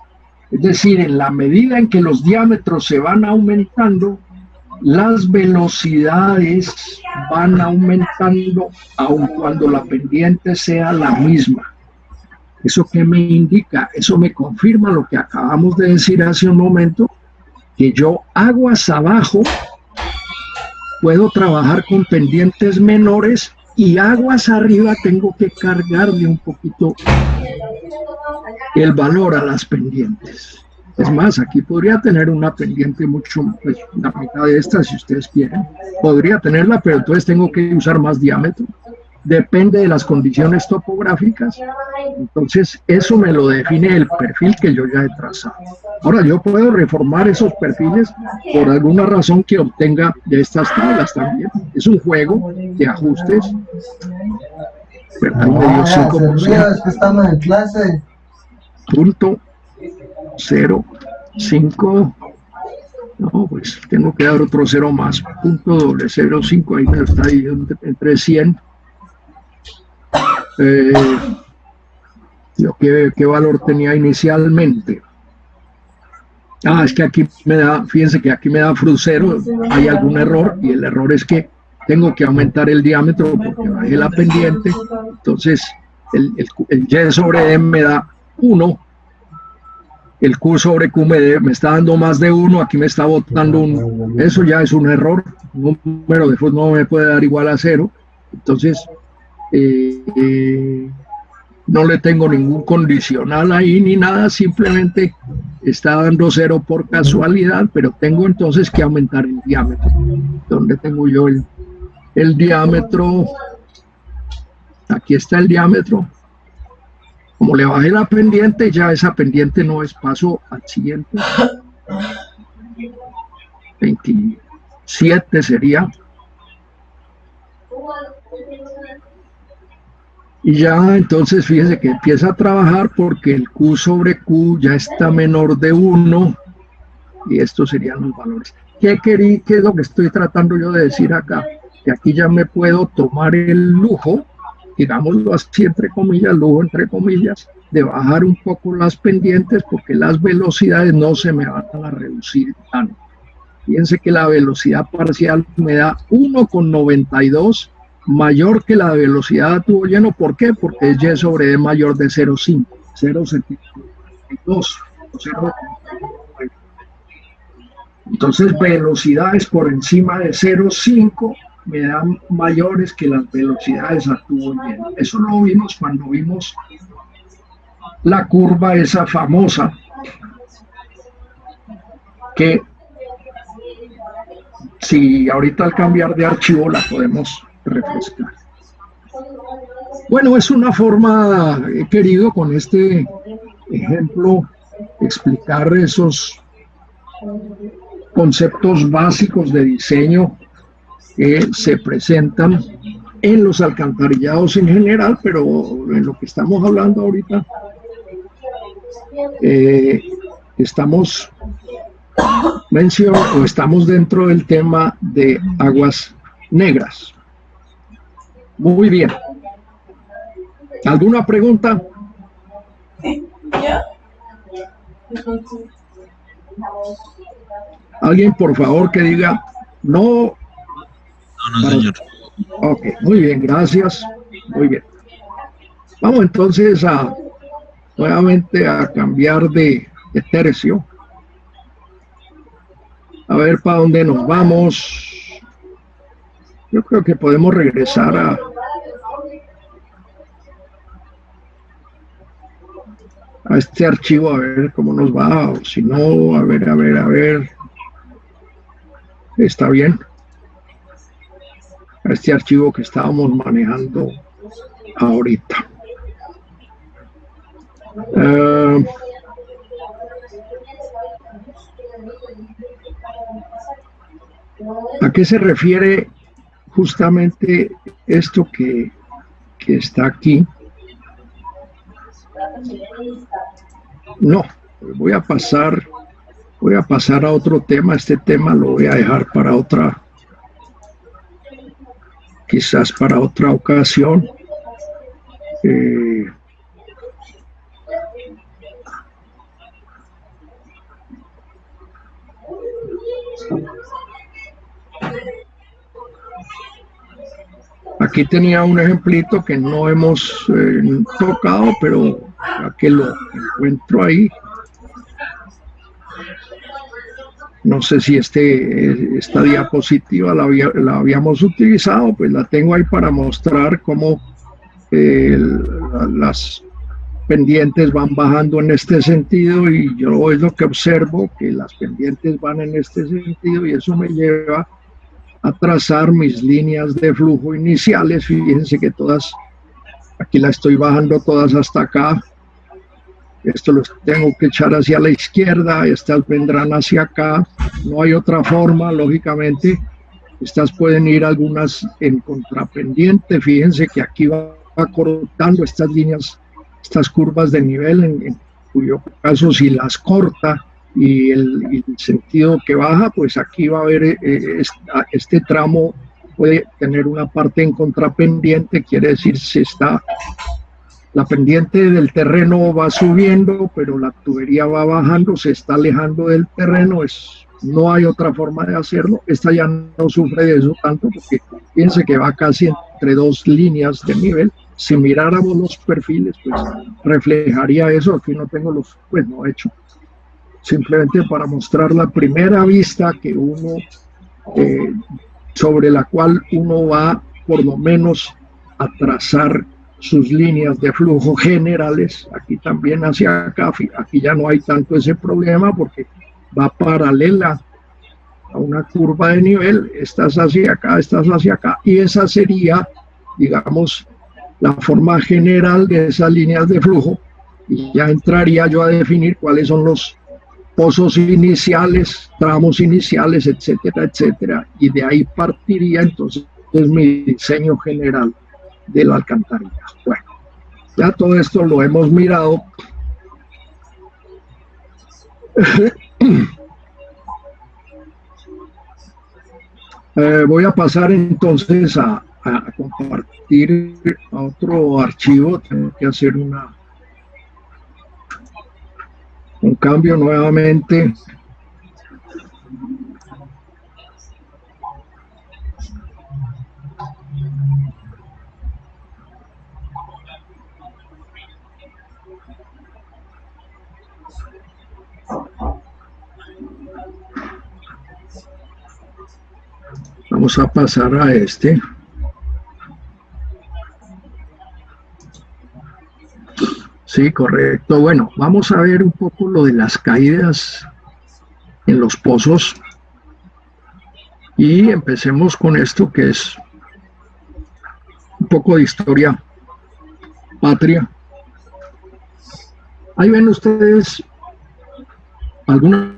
Es decir, en la medida en que los diámetros se van aumentando, las velocidades van aumentando aun cuando la pendiente sea la misma. ¿Eso qué me indica? Eso me confirma lo que acabamos de decir hace un momento, que yo aguas abajo puedo trabajar con pendientes menores y aguas arriba tengo que cargarle un poquito el valor a las pendientes. Es más, aquí podría tener una pendiente mucho, pues la mitad de esta si ustedes quieren. Podría tenerla, pero entonces tengo que usar más diámetro. Depende de las condiciones topográficas. Entonces, eso me lo define el perfil que yo ya he trazado. Ahora, yo puedo reformar esos perfiles por alguna razón que obtenga de estas tablas también. Es un juego de ajustes. Pero ahí me dio 5%. Es que estamos en clase. Punto 0,5. No, pues tengo que dar otro 0 más. Punto doble 0,5. Ahí me lo está dividiendo entre 100. Yo ¿qué valor tenía inicialmente? Es que aquí me da, fíjense que aquí me da crucero, hay algún error, y el error es que tengo que aumentar el diámetro porque bajé la pendiente. Entonces el Y sobre D me da 1, el Q sobre Q me está dando más de 1, aquí me está botando un, eso ya es un error, un número después no me puede dar igual a 0, entonces no le tengo ningún condicional ahí ni nada, simplemente está dando 0 por casualidad, pero tengo entonces que aumentar el diámetro. ¿Dónde tengo yo el diámetro? Aquí está el diámetro. Como le bajé la pendiente, ya esa pendiente no es, paso al siguiente. 27 sería. Y ya entonces fíjense que empieza a trabajar porque el Q sobre Q ya está menor de 1 y estos serían los valores. ¿Qué es lo que estoy tratando yo de decir acá? Que aquí ya me puedo tomar el lujo, digámoslo así entre comillas, lujo entre comillas, de bajar un poco las pendientes porque las velocidades no se me van a reducir tanto. Fíjense que la velocidad parcial me da 1,92 mayor que la velocidad a tubo lleno. ¿Por qué? Porque es Y sobre D mayor de 0,5, 0,72. Entonces velocidades por encima de 0,5 me dan mayores que las velocidades a tubo lleno. Eso lo vimos cuando vimos la curva esa famosa que si ahorita al cambiar de archivo la podemos refrescar. Bueno, es una forma, he querido con este ejemplo explicar esos conceptos básicos de diseño que se presentan en los alcantarillados en general, pero en lo que estamos hablando ahorita estamos dentro del tema de aguas negras. Muy bien. ¿Alguna pregunta? Alguien, por favor, que diga no. No, señor. Ok, muy bien, gracias. Muy bien. Vamos entonces nuevamente a cambiar de tercio. A ver para dónde nos vamos. Yo creo que podemos regresar a este archivo a ver cómo nos va, o si no, a ver. Está bien. A este archivo que estábamos manejando ahorita. ¿A qué se refiere justamente esto que está aquí? No, voy a pasar a otro tema. Este tema lo voy a dejar para otra, quizás para otra ocasión. Aquí tenía un ejemplito que no hemos tocado, pero ya que lo encuentro ahí, no sé si esta diapositiva la habíamos utilizado, pues la tengo ahí para mostrar cómo las pendientes van bajando en este sentido, y yo es lo que observo, que las pendientes van en este sentido, y eso me lleva a trazar mis líneas de flujo iniciales. Fíjense que todas, aquí las estoy bajando todas hasta acá. Esto los tengo que echar hacia la izquierda, estas vendrán hacia acá. No hay otra forma, lógicamente. Estas pueden ir algunas en contrapendiente. Fíjense que aquí va cortando estas líneas, estas curvas de nivel, en cuyo caso si las corta y el sentido que baja, pues aquí va a haber este tramo puede tener una parte en contrapendiente, quiere decir la pendiente del terreno va subiendo, pero la tubería va bajando, se está alejando del terreno. No hay otra forma de hacerlo. Esta ya no sufre de eso tanto, porque fíjense que va casi entre dos líneas de nivel. Si miráramos los perfiles, pues reflejaría eso. Aquí no tengo pues no he hecho. Simplemente para mostrar la primera vista que uno, sobre la cual uno va por lo menos a trazar sus líneas de flujo generales. Aquí también hacia acá, aquí ya no hay tanto ese problema porque va paralela a una curva de nivel, estas hacia acá, y esa sería, digamos, la forma general de esas líneas de flujo, y ya entraría yo a definir cuáles son los pozos iniciales, tramos iniciales, etcétera, etcétera, y de ahí partiría entonces mi diseño general de la alcantarilla. Bueno, ya todo esto lo hemos mirado. Voy a pasar entonces a compartir a otro archivo. Tengo que hacer un cambio nuevamente. Vamos a pasar a este. Sí, correcto. Bueno, vamos a ver un poco lo de las caídas en los pozos. Y empecemos con esto que es un poco de historia patria. Ahí ven ustedes alguna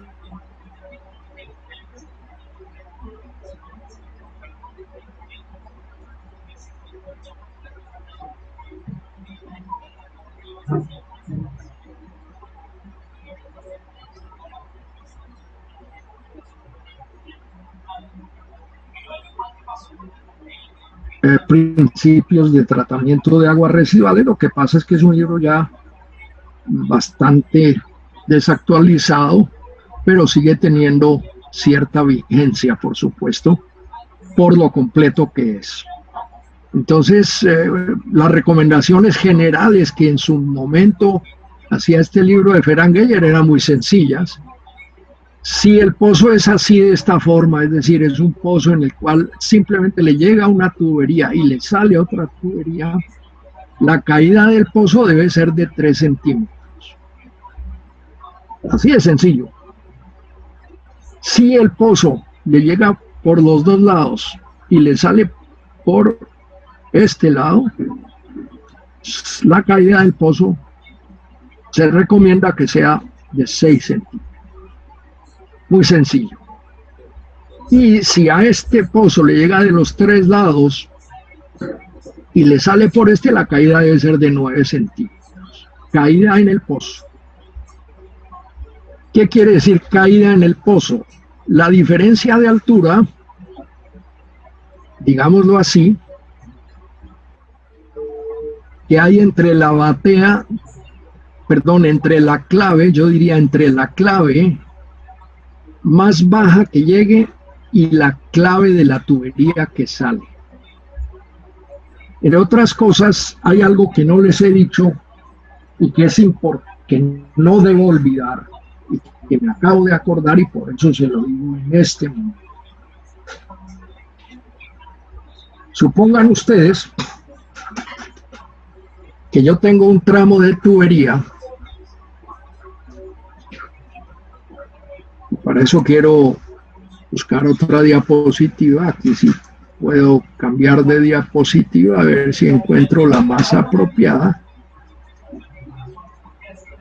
principios de tratamiento de aguas residuales. Lo que pasa es que es un libro ya bastante desactualizado, pero sigue teniendo cierta vigencia, por supuesto, por lo completo que es. Entonces, las recomendaciones generales que en su momento hacía este libro de Ferenguer eran muy sencillas. Si el pozo es así, de esta forma, es decir, es un pozo en el cual simplemente le llega una tubería y le sale otra tubería, la caída del pozo debe ser de 3 centímetros. Así de sencillo. Si el pozo le llega por los dos lados y le sale por este lado, la caída del pozo se recomienda que sea de 6 centímetros. Muy sencillo. Y si a este pozo le llega de los 3 lados y le sale por este, la caída debe ser de 9 centímetros. Caída en el pozo. ¿Qué quiere decir caída en el pozo? La diferencia de altura, digámoslo así, que hay entre la batea, perdón, entre la clave, yo diría entre la clave más baja que llegue y la clave de la tubería que sale. Entre otras cosas, hay algo que no les he dicho y que es importante, que no debo olvidar, y que me acabo de acordar y por eso se lo digo en este momento. Supongan ustedes que yo tengo un tramo de tubería. Para eso quiero buscar otra diapositiva. Aquí sí puedo cambiar de diapositiva a ver si encuentro la más apropiada.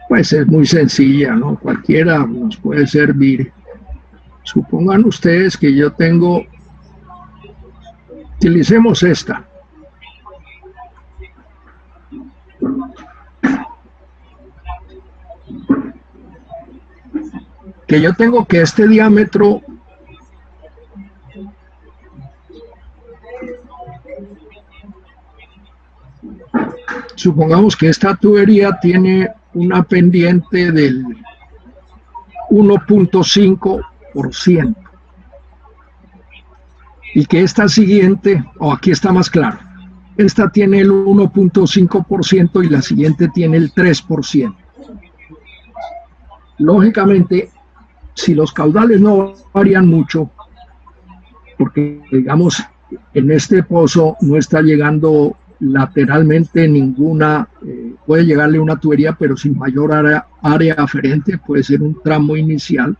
Pues es muy sencilla, ¿no? Cualquiera nos puede servir. Supongan ustedes que yo tengo, utilicemos esta. Que yo tengo que este diámetro supongamos que esta tubería tiene una pendiente del 1.5% y que esta siguiente, o aquí está más claro, esta tiene el 1.5% y la siguiente tiene el 3%. Lógicamente, si los caudales no varían mucho, porque digamos en este pozo no está llegando lateralmente ninguna, puede llegarle una tubería, pero sin mayor área aferente, puede ser un tramo inicial.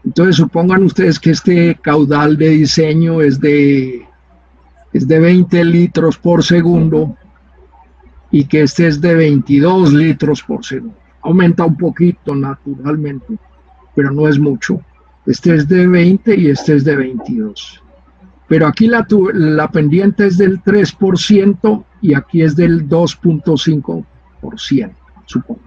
Entonces supongan ustedes que este caudal de diseño es de 20 litros por segundo y que este es de 22 litros por segundo. Aumenta un poquito naturalmente, pero no es mucho. Este es de 20 y este es de 22. Pero aquí la pendiente es del 3% y aquí es del 2.5%, supongo.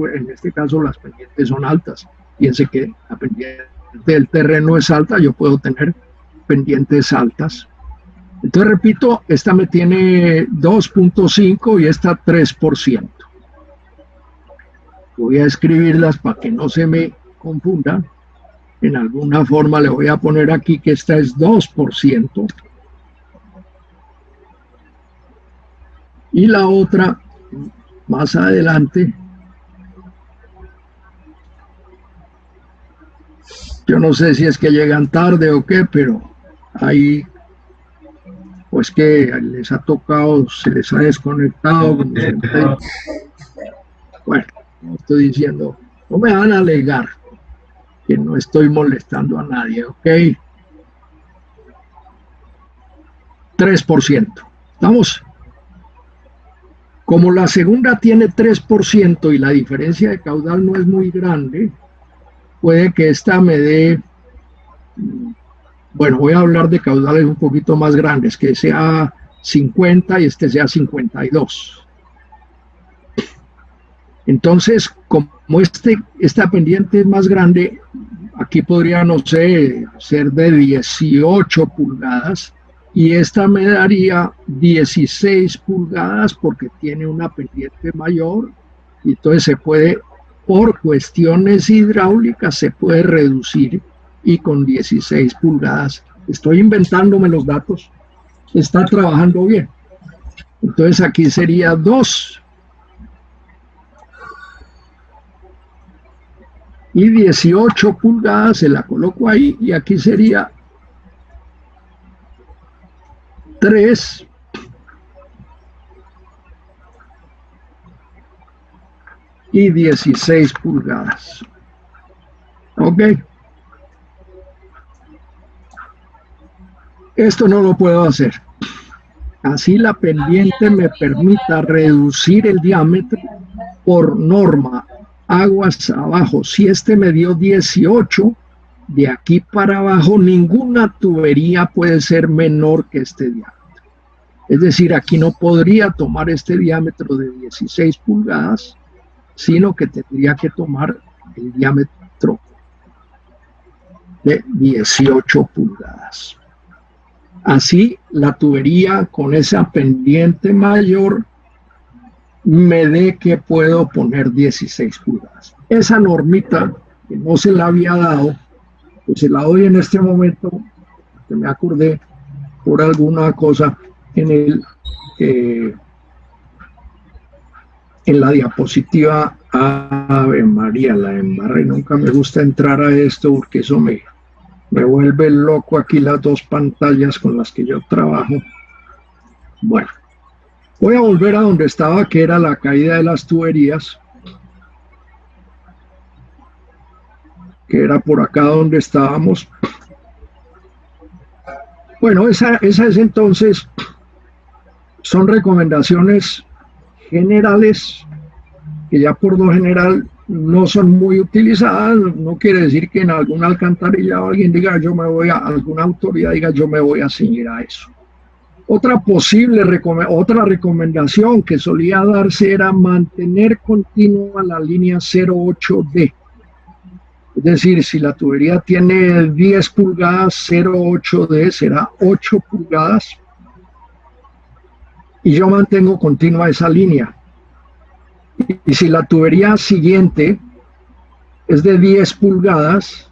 En este caso las pendientes son altas. Piense que la pendiente del terreno es alta, yo puedo tener pendientes altas. Entonces, repito, esta me tiene 2.5 y esta 3%. Voy a escribirlas para que no se me confundan. En alguna forma le voy a poner aquí que esta es 2%. Y la otra, más adelante, yo no sé si es que llegan tarde o qué, pero ahí, pues que les ha tocado, se les ha desconectado. Como siempre. Bueno, no estoy diciendo, no me van a alegar que no estoy molestando a nadie, ¿ok? 3%. ¿Estamos? Como la segunda tiene 3% y la diferencia de caudal no es muy grande, puede que esta me dé, bueno, voy a hablar de caudales un poquito más grandes, que sea 50 y este sea 52. Entonces, como esta pendiente es más grande, aquí podría, no sé, ser de 18 pulgadas y esta me daría 16 pulgadas porque tiene una pendiente mayor y entonces se puede, por cuestiones hidráulicas, se puede reducir y con 16 pulgadas, estoy inventándome los datos, está trabajando bien. Entonces aquí sería 2 y 18 pulgadas, se la coloco ahí y aquí sería 3 y 16 pulgadas. Ok. Esto no lo puedo hacer. Así la pendiente me permita reducir el diámetro por norma aguas abajo. Si este me dio 18, de aquí para abajo ninguna tubería puede ser menor que este diámetro. Es decir, aquí no podría tomar este diámetro de 16 pulgadas, sino que tendría que tomar el diámetro de 18 pulgadas. Así, la tubería con esa pendiente mayor me dé que puedo poner 16 pulgadas. Esa normita, que no se la había dado, pues se la doy en este momento, que me acordé por alguna cosa en la diapositiva. Ave María, la embarré. Nunca me gusta entrar a esto porque eso me vuelve loco aquí las dos pantallas con las que yo trabajo. Bueno, voy a volver a donde estaba, que era la caída de las tuberías, que era por acá donde estábamos. Bueno, esa es entonces, son recomendaciones generales que ya por lo general no son muy utilizadas. No quiere decir que en alguna alcantarilla alguien diga alguna autoridad diga yo me voy a ceñir a eso. Otra recomendación que solía darse era mantener continua la línea 08D. Es decir, si la tubería tiene 10 pulgadas, 0,8D será 8 pulgadas. Y yo mantengo continua esa línea. Y si la tubería siguiente es de 10 pulgadas,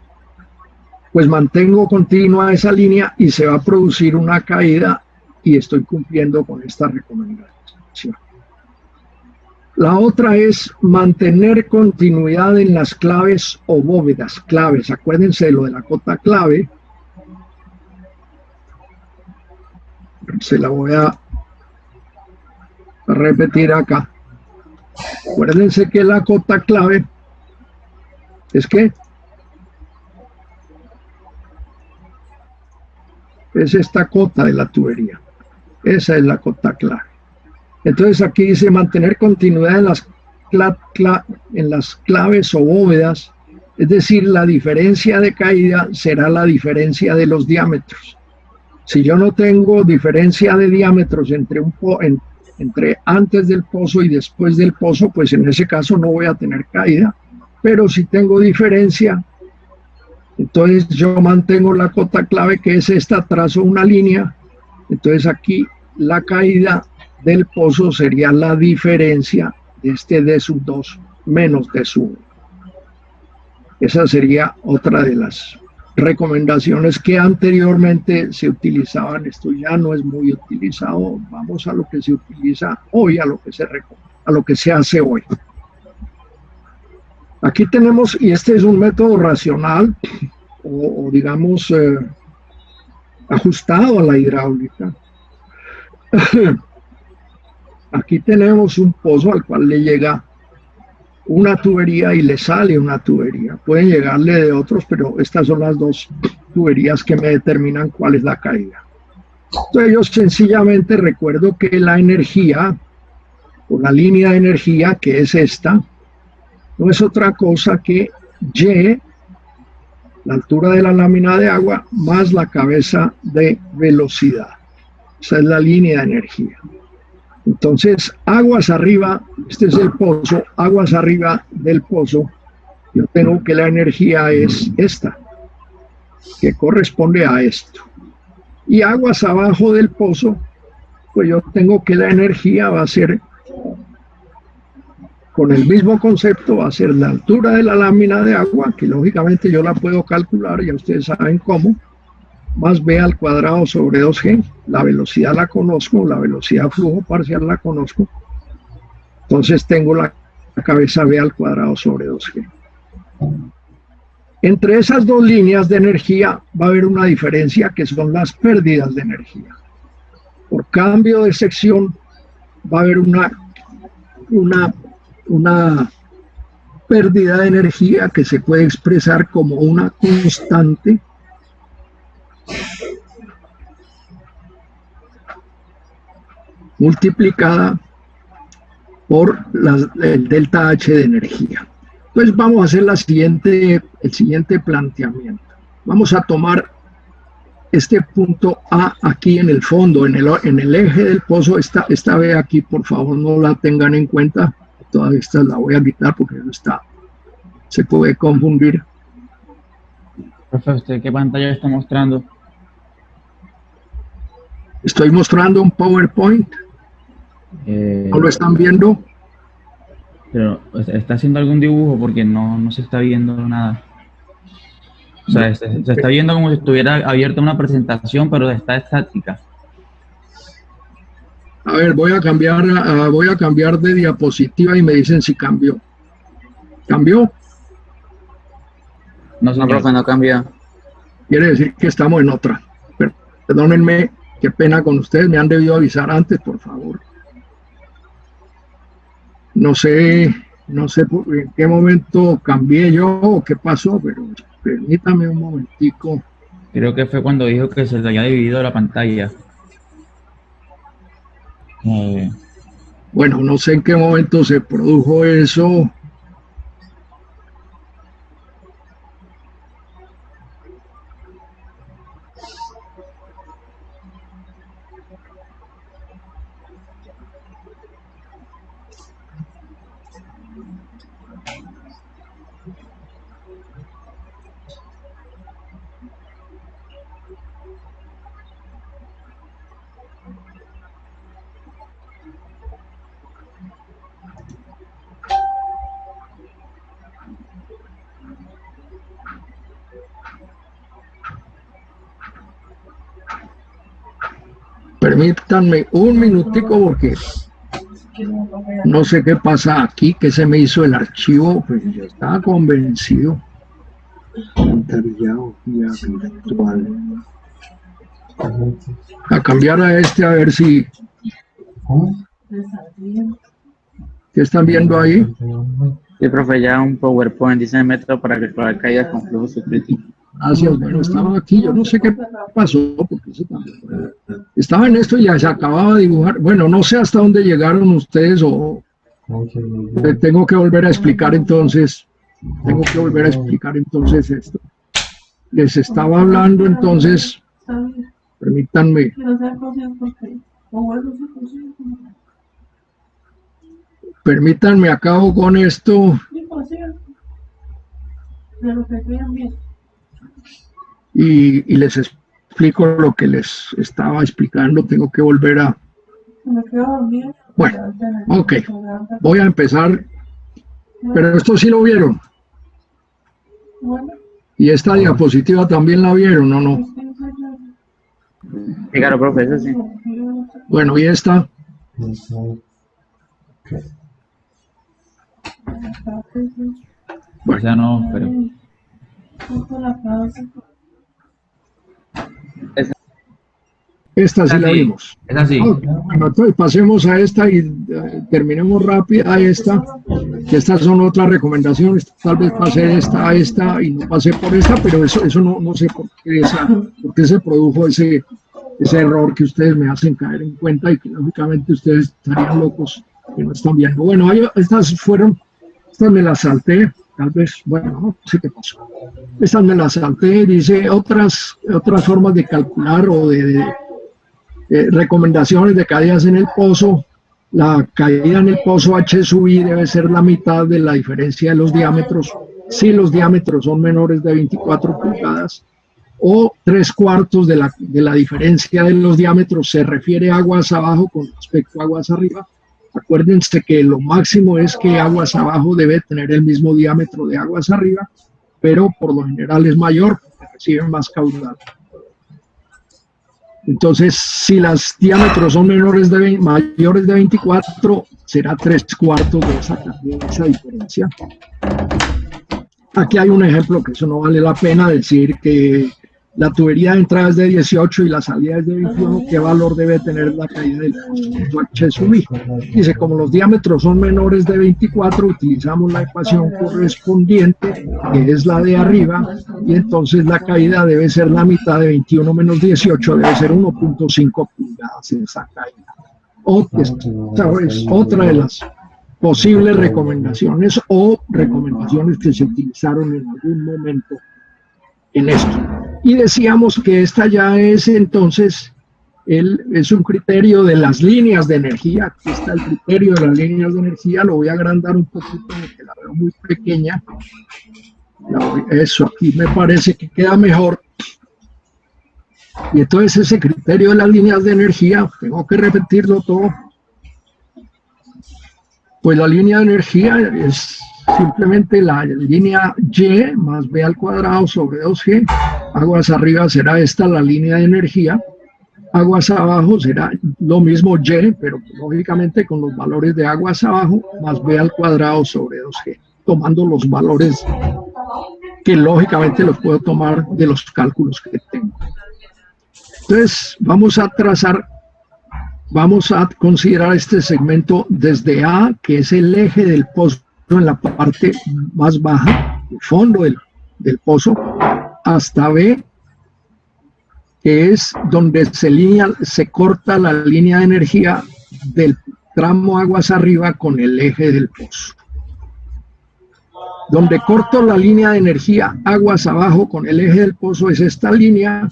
pues mantengo continua esa línea y se va a producir una caída y estoy cumpliendo con esta recomendación. La otra es mantener continuidad en las claves o bóvedas. Claves, acuérdense de lo de la cota clave. Se la voy a repetir acá. Acuérdense que la cota clave es que es esta cota de la tubería. Esa es la cota clave. Entonces aquí dice mantener continuidad en las claves o bóvedas, es decir, la diferencia de caída será la diferencia de los diámetros. Si yo no tengo diferencia de diámetros entre antes del pozo y después del pozo, pues en ese caso no voy a tener caída. Pero si tengo diferencia, entonces yo mantengo la cota clave, que es esta, trazo una línea. Entonces aquí la caída del pozo sería la diferencia de este D sub 2 menos D sub 1. Esa sería otra de las recomendaciones que anteriormente se utilizaban. Esto ya no es muy utilizado. Vamos a lo que se utiliza hoy, a lo que se hace hoy. Aquí tenemos, y este es un método racional o digamos ajustado a la hidráulica. Aquí tenemos un pozo al cual le llega una tubería y le sale una tubería. Pueden llegarle de otros, pero estas son las dos tuberías que me determinan cuál es la caída. Entonces yo sencillamente recuerdo que la energía, o la línea de energía, que es esta, no es otra cosa que Y, la altura de la lámina de agua, más la cabeza de velocidad. Esa es la línea de energía. Entonces, aguas arriba, este es el pozo, aguas arriba del pozo, yo tengo que la energía es esta, que corresponde a esto. Y aguas abajo del pozo, pues yo tengo que la energía va a ser, con el mismo concepto, va a ser la altura de la lámina de agua, que lógicamente yo la puedo calcular, ya ustedes saben cómo, más B al cuadrado sobre 2G. La velocidad la conozco, la velocidad flujo parcial la conozco. Entonces tengo la cabeza B al cuadrado sobre 2G. Entre esas dos líneas de energía va a haber una diferencia, que son las pérdidas de energía. Por cambio de sección va a haber una pérdida de energía que se puede expresar como una constante multiplicada por el delta H de energía. Pues vamos a hacer el siguiente planteamiento. Vamos a tomar este punto A aquí en el fondo, en el eje del pozo. Esta B aquí, por favor, no la tengan en cuenta. Toda esta la voy a quitar porque se puede confundir. Profe, ¿usted qué pantalla está mostrando? Estoy mostrando un PowerPoint. ¿No lo están viendo? Pero está haciendo algún dibujo porque no se está viendo nada. O sea, se está viendo como si estuviera abierta una presentación, pero está estática. A ver, voy a cambiar de diapositiva y me dicen si cambió. ¿Cambió? No, profe, no cambia. Quiere decir que estamos en otra. Perdónenme, qué pena con ustedes, me han debido avisar antes, por favor. No sé en qué momento cambié yo o qué pasó, pero permítame un momentico. Creo que fue cuando dijo que se le había dividido la pantalla. Bueno, no sé en qué momento se produjo eso. Permítanme un minutico porque no sé qué pasa aquí, que se me hizo el archivo, pues yo estaba convencido. Virtual. A cambiar a este a ver si... ¿Qué están viendo ahí? Sí, profe, ya un PowerPoint, dice el método para calcular caídas con flujo subcrítico. Gracias, bueno, estaba aquí, yo no sé qué pasó, porque estaba en esto y ya se acababa de dibujar. Bueno, no sé hasta dónde llegaron ustedes o tengo que volver a explicar entonces, esto. Les estaba hablando entonces, permítanme. Permítanme, acabo con esto. Y les explico lo que les estaba explicando. Tengo que volver a... Bueno, ok. Voy a empezar. Pero esto sí lo vieron. Y esta diapositiva también la vieron, ¿o no? Sí, claro, profe, eso sí. Bueno, y esta. Bueno. O sea, no, pero... Esta sí la vimos. Es así. Bueno, entonces pasemos a esta y terminemos rápido a esta. Que estas son otras recomendaciones. Tal vez pase esta a esta y no pasé por esta, pero eso no sé por qué se produjo ese error que ustedes me hacen caer en cuenta y que lógicamente ustedes estarían locos que no están viendo. Bueno, estas me las salté. Tal vez, bueno, no sé qué pasó. Estas me las salté, dice otras formas de calcular o de recomendaciones de caídas en el pozo. La caída en el pozo H sub I debe ser la mitad de la diferencia de los diámetros, si los diámetros son menores de 24 pulgadas, o 3/4 de la diferencia de los diámetros se refiere a aguas abajo con respecto a aguas arriba. Acuérdense que lo máximo es que aguas abajo debe tener el mismo diámetro de aguas arriba, pero por lo general es mayor porque reciben más caudal. Entonces, si los diámetros son mayores de 24, será 3/4 de esa diferencia. Aquí hay un ejemplo que eso no vale la pena decir, que la tubería de entrada es de 18 y la salida es de 21, ¿qué valor debe tener la caída del pozo H sub I? Dice, como los diámetros son menores de 24, utilizamos la ecuación correspondiente, que es la de arriba, y entonces la caída debe ser la mitad de 21 menos 18, debe ser 1.5 pulgadas esa caída. Esa es otra de las posibles recomendaciones o recomendaciones que se utilizaron en algún momento en esto. Y decíamos que esta ya es entonces, es un criterio de las líneas de energía. Aquí está el criterio de las líneas de energía, lo voy a agrandar un poquito porque la veo muy pequeña. Eso aquí me parece que queda mejor. Y entonces ese criterio de las líneas de energía, tengo que repetirlo todo. Pues la línea de energía es simplemente la línea Y más B al cuadrado sobre 2G. Aguas arriba será esta la línea de energía. Aguas abajo será lo mismo Y, pero lógicamente con los valores de aguas abajo más B al cuadrado sobre 2G, tomando los valores que lógicamente los puedo tomar de los cálculos que tengo. Entonces vamos a considerar este segmento desde A, que es el eje del pozo en la parte más baja, el fondo del pozo, hasta B, que es donde se corta la línea de energía del tramo aguas arriba con el eje del pozo. Donde corto la línea de energía aguas abajo con el eje del pozo es esta línea.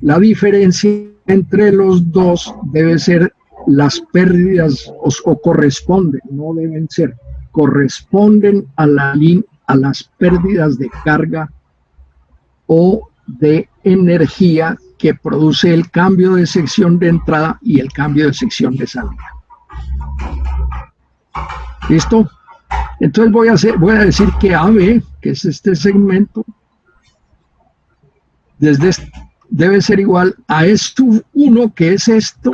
La diferencia entre los dos debe ser las pérdidas o corresponden, no deben ser, corresponden a las pérdidas de carga o de energía que produce el cambio de sección de entrada y el cambio de sección de salida. ¿Listo? Entonces voy a decir que AB, que es este segmento, debe ser igual a E sub 1, que es esto,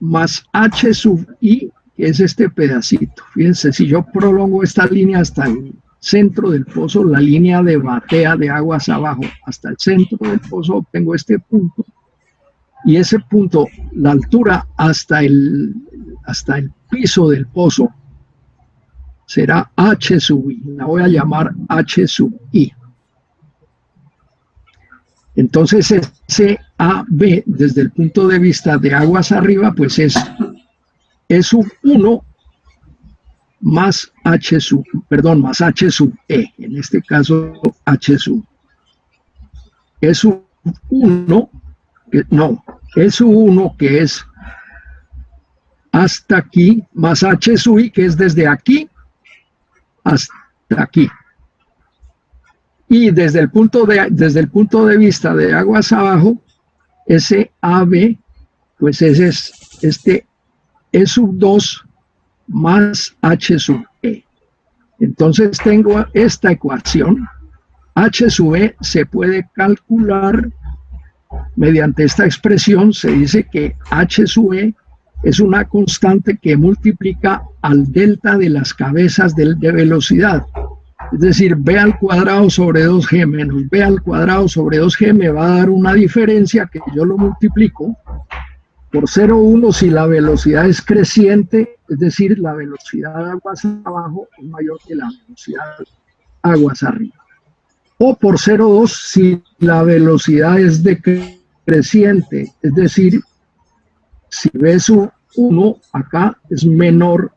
más H sub I, que es este pedacito. Fíjense, si yo prolongo esta línea hasta el centro del pozo, la línea de batea de aguas abajo hasta el centro del pozo, obtengo este punto, y ese punto, la altura hasta el piso del pozo, será H sub I, la voy a llamar H sub I. Entonces ese AB, desde el punto de vista de aguas arriba, pues es E sub 1 más H sub E, en este caso H sub. E sub 1, E sub 1 que es hasta aquí, más H sub I, que es desde aquí hasta aquí. Y desde el punto de vista de aguas abajo, ese AB, pues ese es este E sub 2 más H sub E. Entonces tengo esta ecuación. H sub E se puede calcular mediante esta expresión. Se dice que H sub E es una constante que multiplica al delta de las cabezas de velocidad. Es decir, B al cuadrado sobre 2G menos B al cuadrado sobre 2G me va a dar una diferencia que yo lo multiplico por 0,1 si la velocidad es creciente, es decir, la velocidad de aguas abajo es mayor que la velocidad de aguas arriba. O por 0,2 si la velocidad es decreciente, es decir, si B sub 1 acá es mayor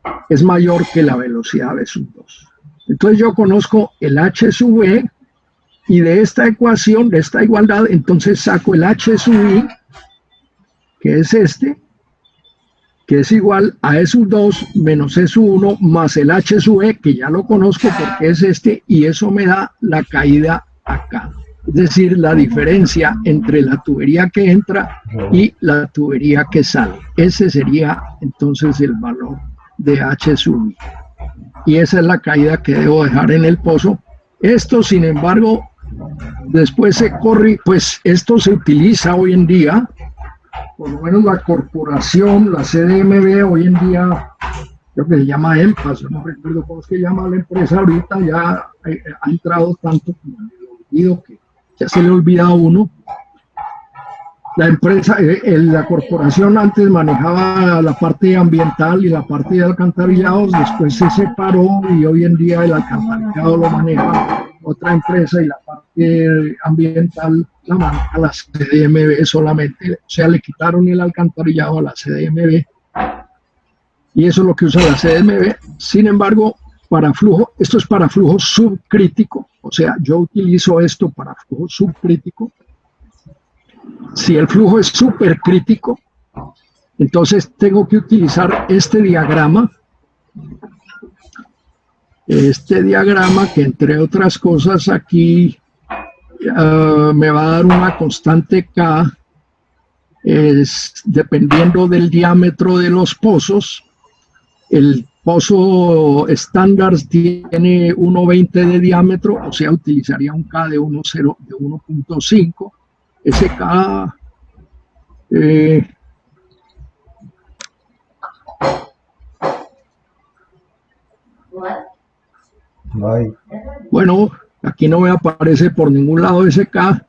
que la velocidad B sub 2. Entonces yo conozco el H sub E y de esta ecuación, de esta igualdad, entonces saco el H sub I, que es este, que es igual a E sub 2 menos E sub 1 más el H sub E, que ya lo conozco porque es este, y eso me da la caída acá. Es decir, la diferencia entre la tubería que entra y la tubería que sale. Ese sería entonces el valor de H sub I. Y esa es la caída que debo dejar en el pozo. Esto, sin embargo, después se corre, pues esto se utiliza hoy en día, por lo menos la corporación, la CDMB, hoy en día, creo que se llama EMPAS, no recuerdo cómo es que llama la empresa ahorita, ya ha entrado tanto como en el olvido que ya se le olvida a uno. La empresa, la corporación antes manejaba la parte ambiental y la parte de alcantarillados, después se separó y hoy en día el alcantarillado lo maneja otra empresa y la parte ambiental la maneja la CDMB solamente, o sea, le quitaron el alcantarillado a la CDMB y eso es lo que usa la CMB. Sin embargo, para flujo, esto es para flujo subcrítico, o sea, yo utilizo esto para flujo subcrítico. Si el flujo es supercrítico, entonces tengo que utilizar este diagrama que entre otras cosas aquí me va a dar una constante K, dependiendo del diámetro de los pozos. El pozo estándar tiene 1,20 de diámetro, o sea, utilizaría un K de 1,5. Ese K bueno, aquí no me aparece por ningún lado ese K.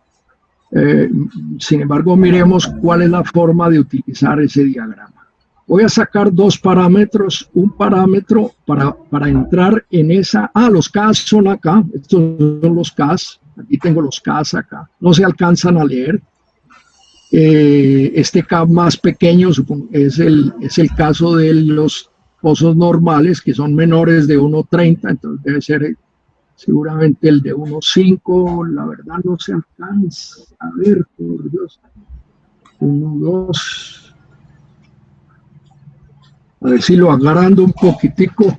Sin embargo, miremos cuál es la forma de utilizar ese diagrama. Voy a sacar dos parámetros, un parámetro para entrar en esa. Los K son acá, estos son los K, aquí tengo los K acá, no se alcanzan a leer. Este K más pequeño es el caso de los pozos normales, que son menores de 1,30, entonces debe ser seguramente el de 1,5, la verdad no se alcanza a ver, por Dios. 1,2. A ver si lo agrando un poquitico.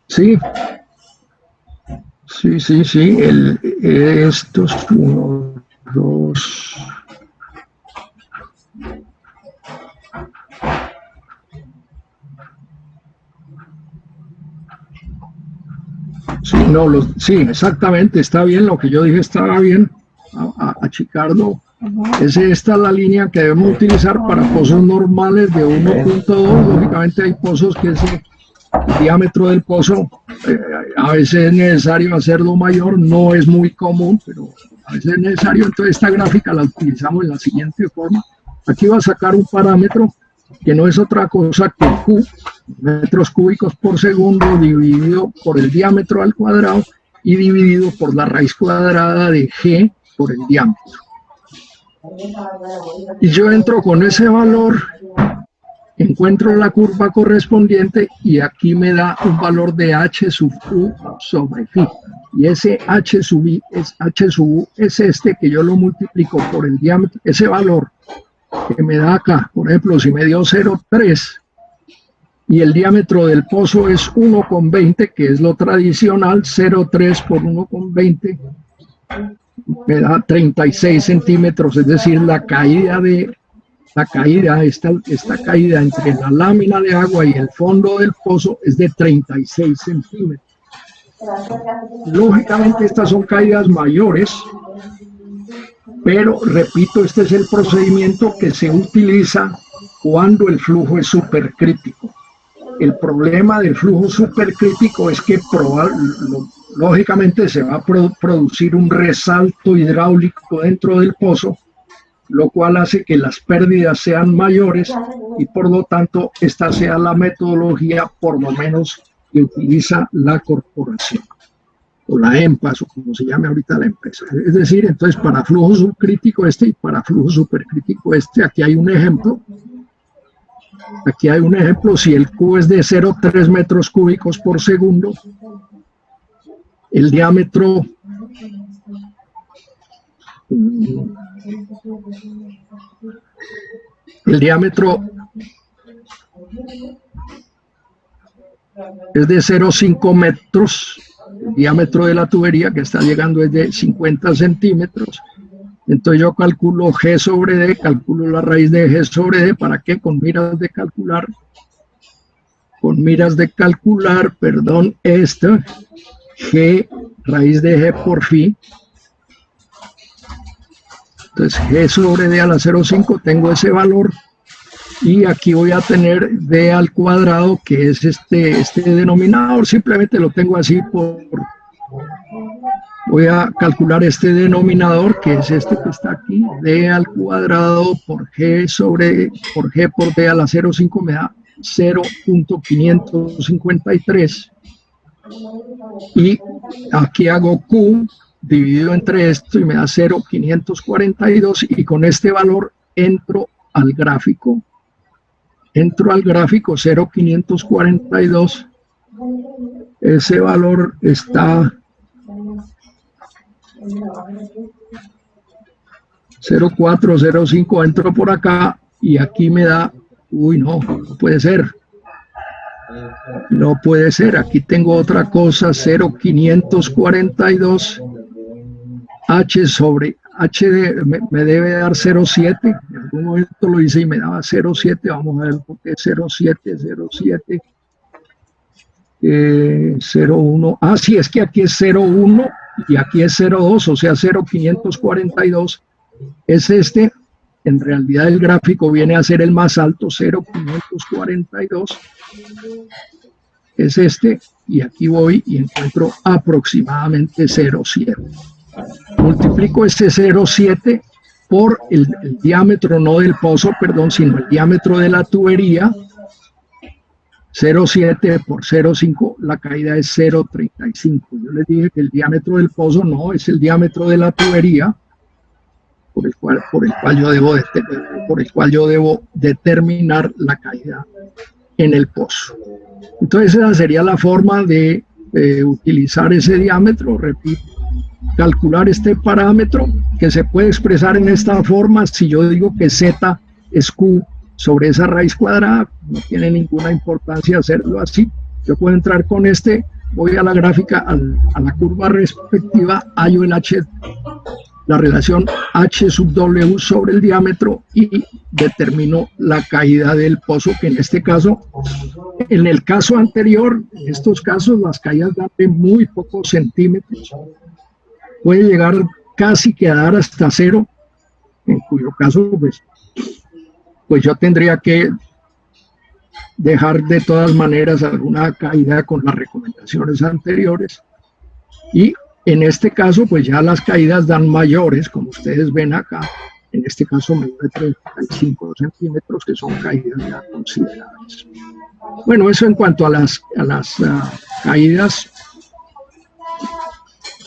Sí. Sí. Estos 1, 2. Sí, exactamente, está bien, lo que yo dije estaba bien, achicarlo. Esta es la línea que debemos utilizar para pozos normales de 1,2. Lógicamente hay pozos que el diámetro del pozo a veces es necesario hacerlo mayor, no es muy común, pero a veces es necesario. Entonces esta gráfica la utilizamos en la siguiente forma. Aquí va a sacar un parámetro que no es otra cosa que Q, metros cúbicos por segundo, dividido por el diámetro al cuadrado y dividido por la raíz cuadrada de G por el diámetro. Y yo entro con ese valor, encuentro la curva correspondiente y aquí me da un valor de H sub U sobre phi. Y ese H sub U es este que yo lo multiplico por el diámetro, ese valor que me da acá. Por ejemplo, si me dio 0,3 y el diámetro del pozo es 1,20, que es lo tradicional, 0,3 por 1,20 me da 36 centímetros, es decir, esta caída entre la lámina de agua y el fondo del pozo es de 36 centímetros. Lógicamente estas son caídas mayores, pero repito, este es el procedimiento que se utiliza cuando el flujo es supercrítico. El problema del flujo supercrítico es que lógicamente se va a producir un resalto hidráulico dentro del pozo, lo cual hace que las pérdidas sean mayores y por lo tanto esta sea la metodología por lo menos que utiliza la corporación o la EMPAS o como se llame ahorita la empresa. Es decir, entonces para flujo subcrítico y para flujo supercrítico aquí hay un ejemplo. Aquí hay un ejemplo, si el Q es de 0,3 metros cúbicos por segundo, el diámetro es de 0,5 metros, el diámetro de la tubería que está llegando es de 50 centímetros. Entonces yo calculo G sobre D, calculo la raíz de G sobre D, ¿para qué? Con miras de calcular, G, raíz de G por phi. Entonces G sobre D a la 0,5, tengo ese valor. Y aquí voy a tener D al cuadrado, que es este denominador, simplemente lo tengo así voy a calcular este denominador, que es este que está aquí, D al cuadrado por G por D a la 0,5 me da 0.553. Y aquí hago Q dividido entre esto y me da 0,542 y con este valor entro al gráfico. Entro al gráfico 0,542. Ese valor está 0,405. Entro por acá y aquí me da, uy, no puede ser. No puede ser, aquí tengo otra cosa, 0,542 H sobre H me debe dar 0,7, en algún momento lo hice y me daba 0,7, vamos a ver por qué 0,7, 0,1, sí, es que aquí es 0,1 y aquí es 0,2, o sea 0,542 es este. En realidad el gráfico viene a ser el más alto, 0,542 es este, y aquí voy y encuentro aproximadamente 0,7. Multiplico este 0,7 por el diámetro, no del pozo, perdón, sino el diámetro de la tubería. 0,7 por 0,5, la caída es 0,35. Yo les dije que el diámetro del pozo no, es el diámetro de la tubería, por el cual yo debo determinar la caída en el pozo. Entonces esa sería la forma de utilizar ese diámetro, repito, calcular este parámetro que se puede expresar en esta forma. Si yo digo que Z es Q sobre esa raíz cuadrada, no tiene ninguna importancia hacerlo así. Yo puedo entrar con este, voy a la gráfica, a la curva respectiva, hallo el H, la relación H sub W sobre el diámetro y determino la caída del pozo, que en este caso, en el caso anterior, en estos casos las caídas dan de muy pocos centímetros, puede llegar casi que a dar hasta 0, en cuyo caso pues yo tendría que dejar de todas maneras alguna caída con las recomendaciones anteriores, y en este caso pues ya las caídas dan mayores, como ustedes ven acá, en este caso medio de 35 centímetros, que son caídas ya considerables. Bueno, eso en cuanto a las caídas.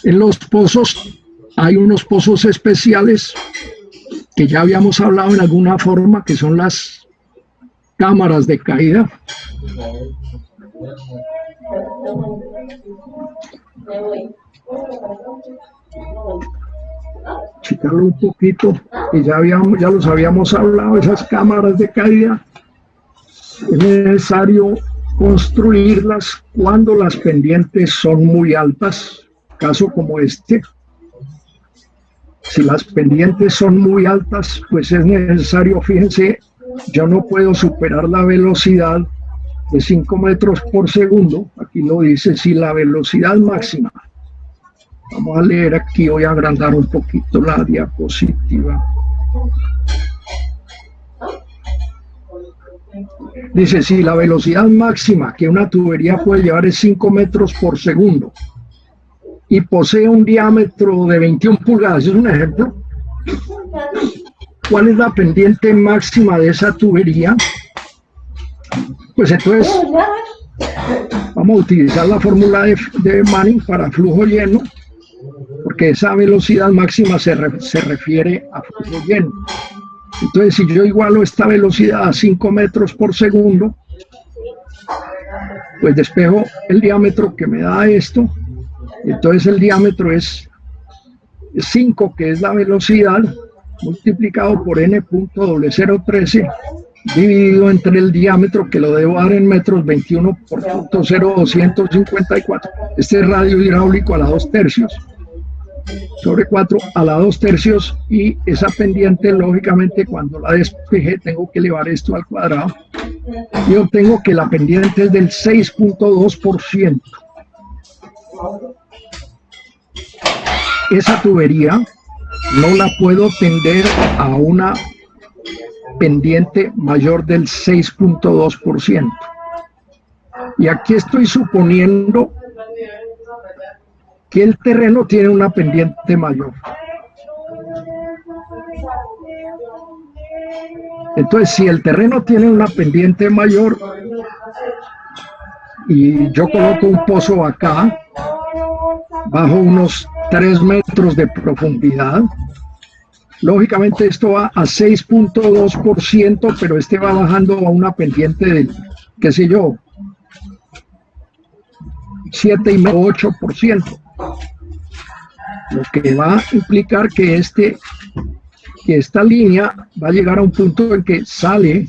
En los pozos hay unos pozos especiales que ya habíamos hablado en alguna forma, que son las cámaras de caída. Checarlo un poquito, que ya los habíamos hablado, esas cámaras de caída. Es necesario construirlas cuando las pendientes son muy altas, caso como este. Si las pendientes son muy altas, pues es necesario, fíjense, yo no puedo superar la velocidad de 5 metros por segundo. Aquí lo dice, si la velocidad máxima, vamos a leer aquí, voy a agrandar un poquito la diapositiva. Dice, si la velocidad máxima que una tubería puede llevar es 5 metros por segundo y posee un diámetro de 21 pulgadas, es un ejemplo, ¿cuál es la pendiente máxima de esa tubería? Pues entonces vamos a utilizar la fórmula de Manning para flujo lleno, porque esa velocidad máxima se refiere a flujo lleno. Entonces, si yo igualo esta velocidad a 5 metros por segundo, pues despejo el diámetro que me da esto. Entonces el diámetro es 5, que es la velocidad, multiplicado por n.013, dividido entre el diámetro, que lo debo dar en metros, 21 por 0.254. Este es radio hidráulico a la 2/3, sobre 4 a la 2/3, y esa pendiente, lógicamente, cuando la despeje, tengo que elevar esto al cuadrado, y obtengo que la pendiente es del 6.2%. Esa tubería no la puedo tender a una pendiente mayor del 6.2%. Y aquí estoy suponiendo que el terreno tiene una pendiente mayor. Entonces, si el terreno tiene una pendiente mayor, y yo coloco un pozo acá, bajo unos 3 metros de profundidad. Lógicamente esto va a 6.2%, pero este va bajando a una pendiente de, qué sé yo, 7,5–8%. Lo que va a implicar que esta línea va a llegar a un punto en que sale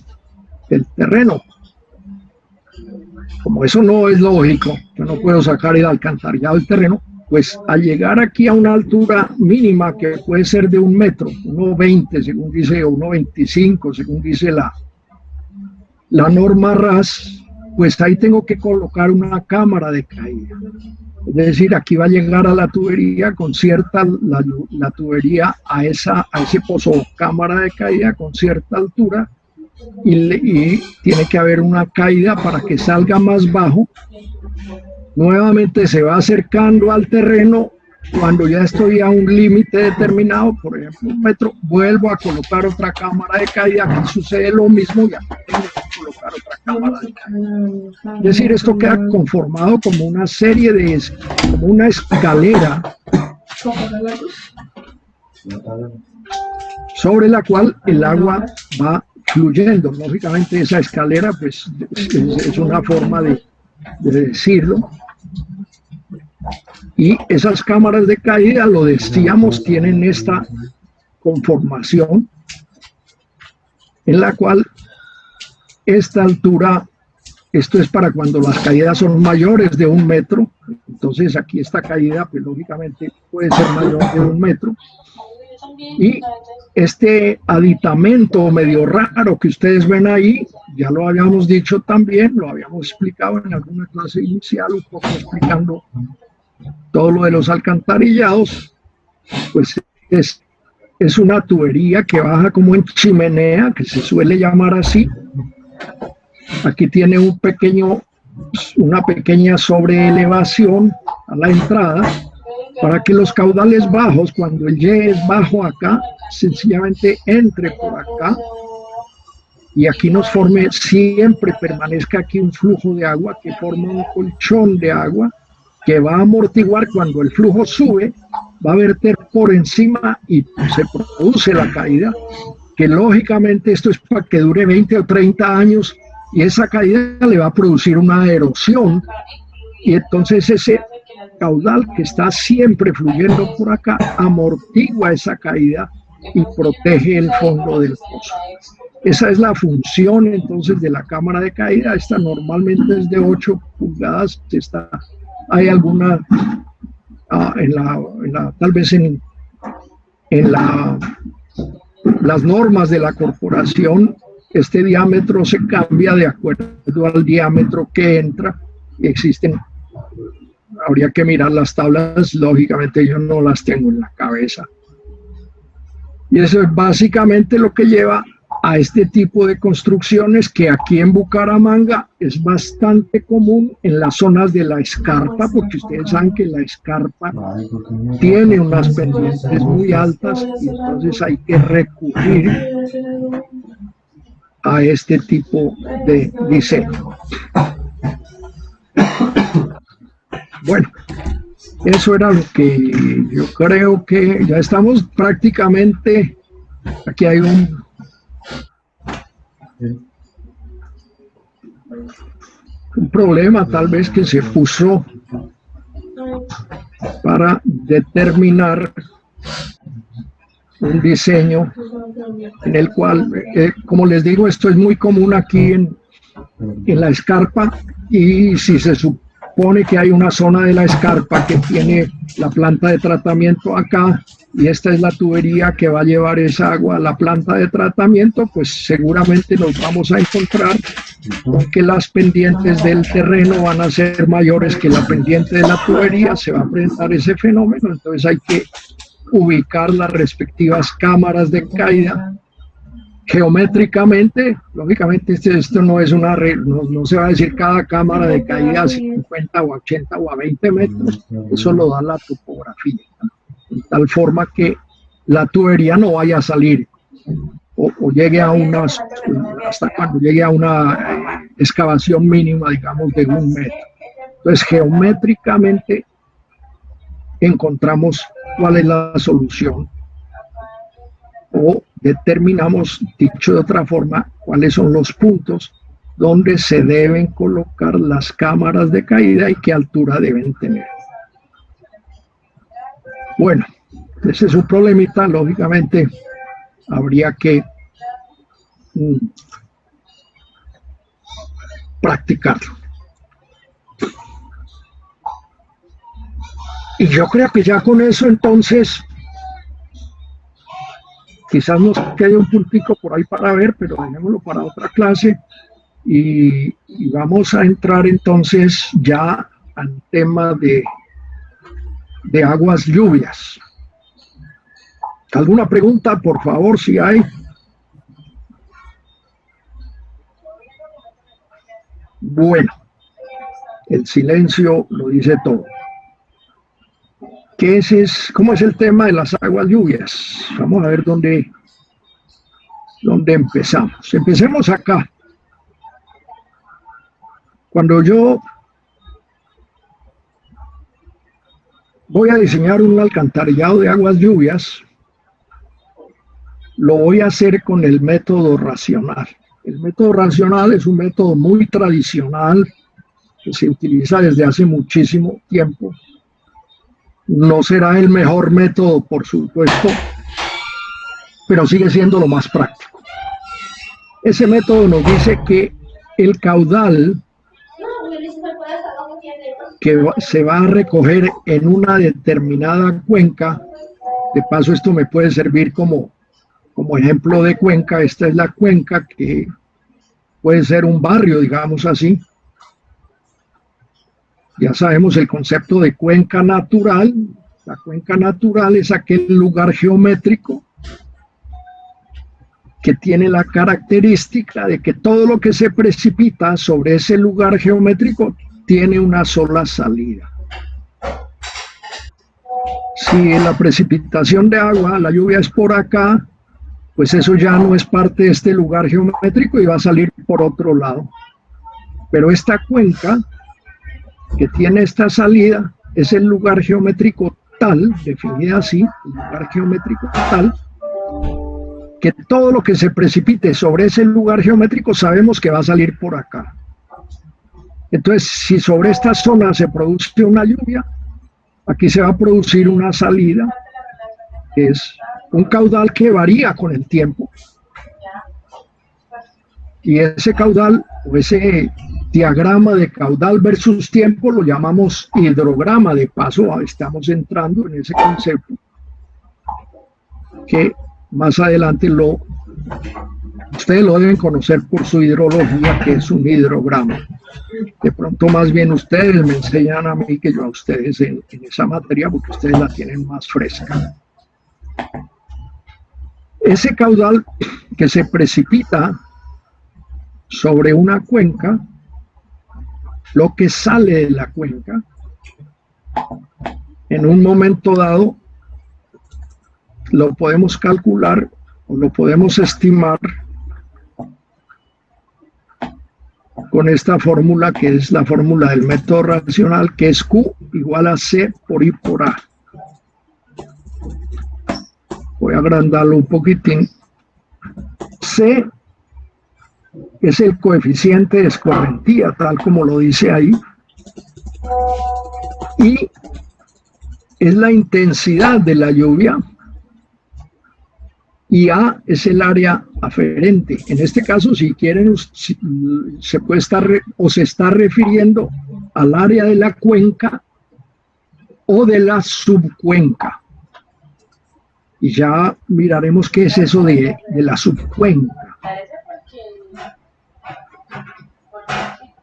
del terreno. Como eso no es lógico, yo no puedo sacar el alcantarillado del terreno, pues al llegar aquí a una altura mínima que puede ser de 1 metro, 1,20 según dice, o 1,25 según dice la norma RAS, pues ahí tengo que colocar una cámara de caída. Es decir, aquí va a llegar a la tubería con cierta, la tubería a ese pozo cámara de caída con cierta altura, y tiene que haber una caída para que salga más bajo. Nuevamente se va acercando al terreno. Cuando ya estoy a un límite determinado, por ejemplo 1 metro, vuelvo a colocar otra cámara de caída. Aquí sucede lo mismo, ya tengo que colocar otra cámara de caída. Es decir, esto queda conformado como una serie como una escalera sobre la cual el agua va fluyendo. Lógicamente esa escalera pues es una forma de decirlo. Y esas cámaras de caída, lo decíamos, tienen esta conformación en la cual esta altura, esto es para cuando las caídas son mayores de 1 metro. Entonces aquí esta caída pues lógicamente puede ser mayor de 1 metro. Y este aditamento medio raro que ustedes ven ahí, ya lo habíamos dicho también, lo habíamos explicado en alguna clase inicial, un poco explicando todo lo de los alcantarillados. Pues es una tubería que baja como en chimenea, que se suele llamar así. Aquí tiene una pequeña sobreelevación a la entrada, para que los caudales bajos, cuando el Y es bajo acá, sencillamente entre por acá y aquí siempre permanezca aquí un flujo de agua que forma un colchón de agua que va a amortiguar. Cuando el flujo sube, va a verter por encima y se produce la caída, que lógicamente esto es para que dure 20 o 30 años, y esa caída le va a producir una erosión, y entonces ese caudal que está siempre fluyendo por acá amortigua esa caída y protege el fondo del pozo. Esa es la función entonces de la cámara de caída. Esta normalmente es de 8 pulgadas. Hay alguna tal vez en las normas de la corporación, este diámetro se cambia de acuerdo al diámetro que entra. Habría que mirar las tablas, lógicamente yo no las tengo en la cabeza. Y eso es básicamente lo que lleva a este tipo de construcciones, que aquí en Bucaramanga es bastante común en las zonas de la escarpa, porque ustedes saben que la escarpa tiene unas pendientes muy altas, y entonces hay que recurrir a este tipo de diseño. Bueno, eso era lo que yo creo que ya estamos prácticamente. Aquí hay un problema tal vez que se puso para determinar un diseño en el cual, como les digo, esto es muy común aquí en la escarpa, y si se supone que hay una zona de la escarpa que tiene la planta de tratamiento acá, y esta es la tubería que va a llevar esa agua a la planta de tratamiento, pues seguramente nos vamos a encontrar con que las pendientes del terreno van a ser mayores que la pendiente de la tubería. Se va a presentar ese fenómeno. Entonces hay que ubicar las respectivas cámaras de caída geométricamente. Lógicamente esto no es una no se va a decir cada cámara de caída a 50 o a 80 o a 20 metros, eso lo da la topografía, de tal forma que la tubería no vaya a salir o llegue a hasta cuando llegue a una excavación mínima, digamos, de 1 metro. Entonces, geométricamente encontramos cuál es la solución o determinamos, dicho de otra forma, cuáles son los puntos donde se deben colocar las cámaras de caída y qué altura deben tener. Bueno, ese es un problemita, lógicamente habría que practicarlo. Y yo creo que ya con eso entonces, quizás nos quede un puntico por ahí para ver, pero dejémoslo para otra clase y vamos a entrar entonces ya al tema de aguas lluvias. ¿Alguna pregunta, por favor, si hay? Bueno, el silencio lo dice todo. ¿Cómo es el tema de las aguas lluvias? Vamos a ver dónde empezamos. Empecemos acá. Cuando yo voy a diseñar un alcantarillado de aguas lluvias, lo voy a hacer con el método racional. El método racional es un método muy tradicional que se utiliza desde hace muchísimo tiempo. No será el mejor método, por supuesto, pero sigue siendo lo más práctico. Ese método nos dice que el caudal que se va a recoger en una determinada cuenca, de paso esto me puede servir como ejemplo de cuenca. Esta es la cuenca, que puede ser un barrio, digamos así. Ya sabemos el concepto de cuenca natural. La cuenca natural es aquel lugar geométrico que tiene la característica de que todo lo que se precipita sobre ese lugar geométrico tiene una sola salida. Si la precipitación de agua, la lluvia, es por acá, pues eso ya no es parte de este lugar geométrico y va a salir por otro lado. Pero esta cuenca que tiene esta salida es el lugar geométrico tal, definida así, el lugar geométrico tal, que todo lo que se precipite sobre ese lugar geométrico sabemos que va a salir por acá. Entonces, si sobre esta zona se produce una lluvia, aquí se va a producir una salida, que es un caudal que varía con el tiempo. Y ese caudal, o ese diagrama de caudal versus tiempo, lo llamamos hidrograma. De paso, estamos entrando en ese concepto que más adelante ustedes lo deben conocer por su hidrología, que es un hidrograma. De pronto más bien ustedes me enseñan a mí que yo a ustedes en esa materia, porque ustedes la tienen más fresca. Ese caudal que se precipita sobre una cuenca, lo que sale de la cuenca, en un momento dado, lo podemos calcular o lo podemos estimar con esta fórmula, que es la fórmula del método racional, que es Q igual a C por I por A. Voy a agrandarlo un poquitín. C es el coeficiente de escorrentía, tal como lo dice ahí. Y es la intensidad de la lluvia. Y A es el área aferente. En este caso, si quieren, se puede estar se está refiriendo al área de la cuenca o de la subcuenca. Y ya miraremos qué es eso de la subcuenca.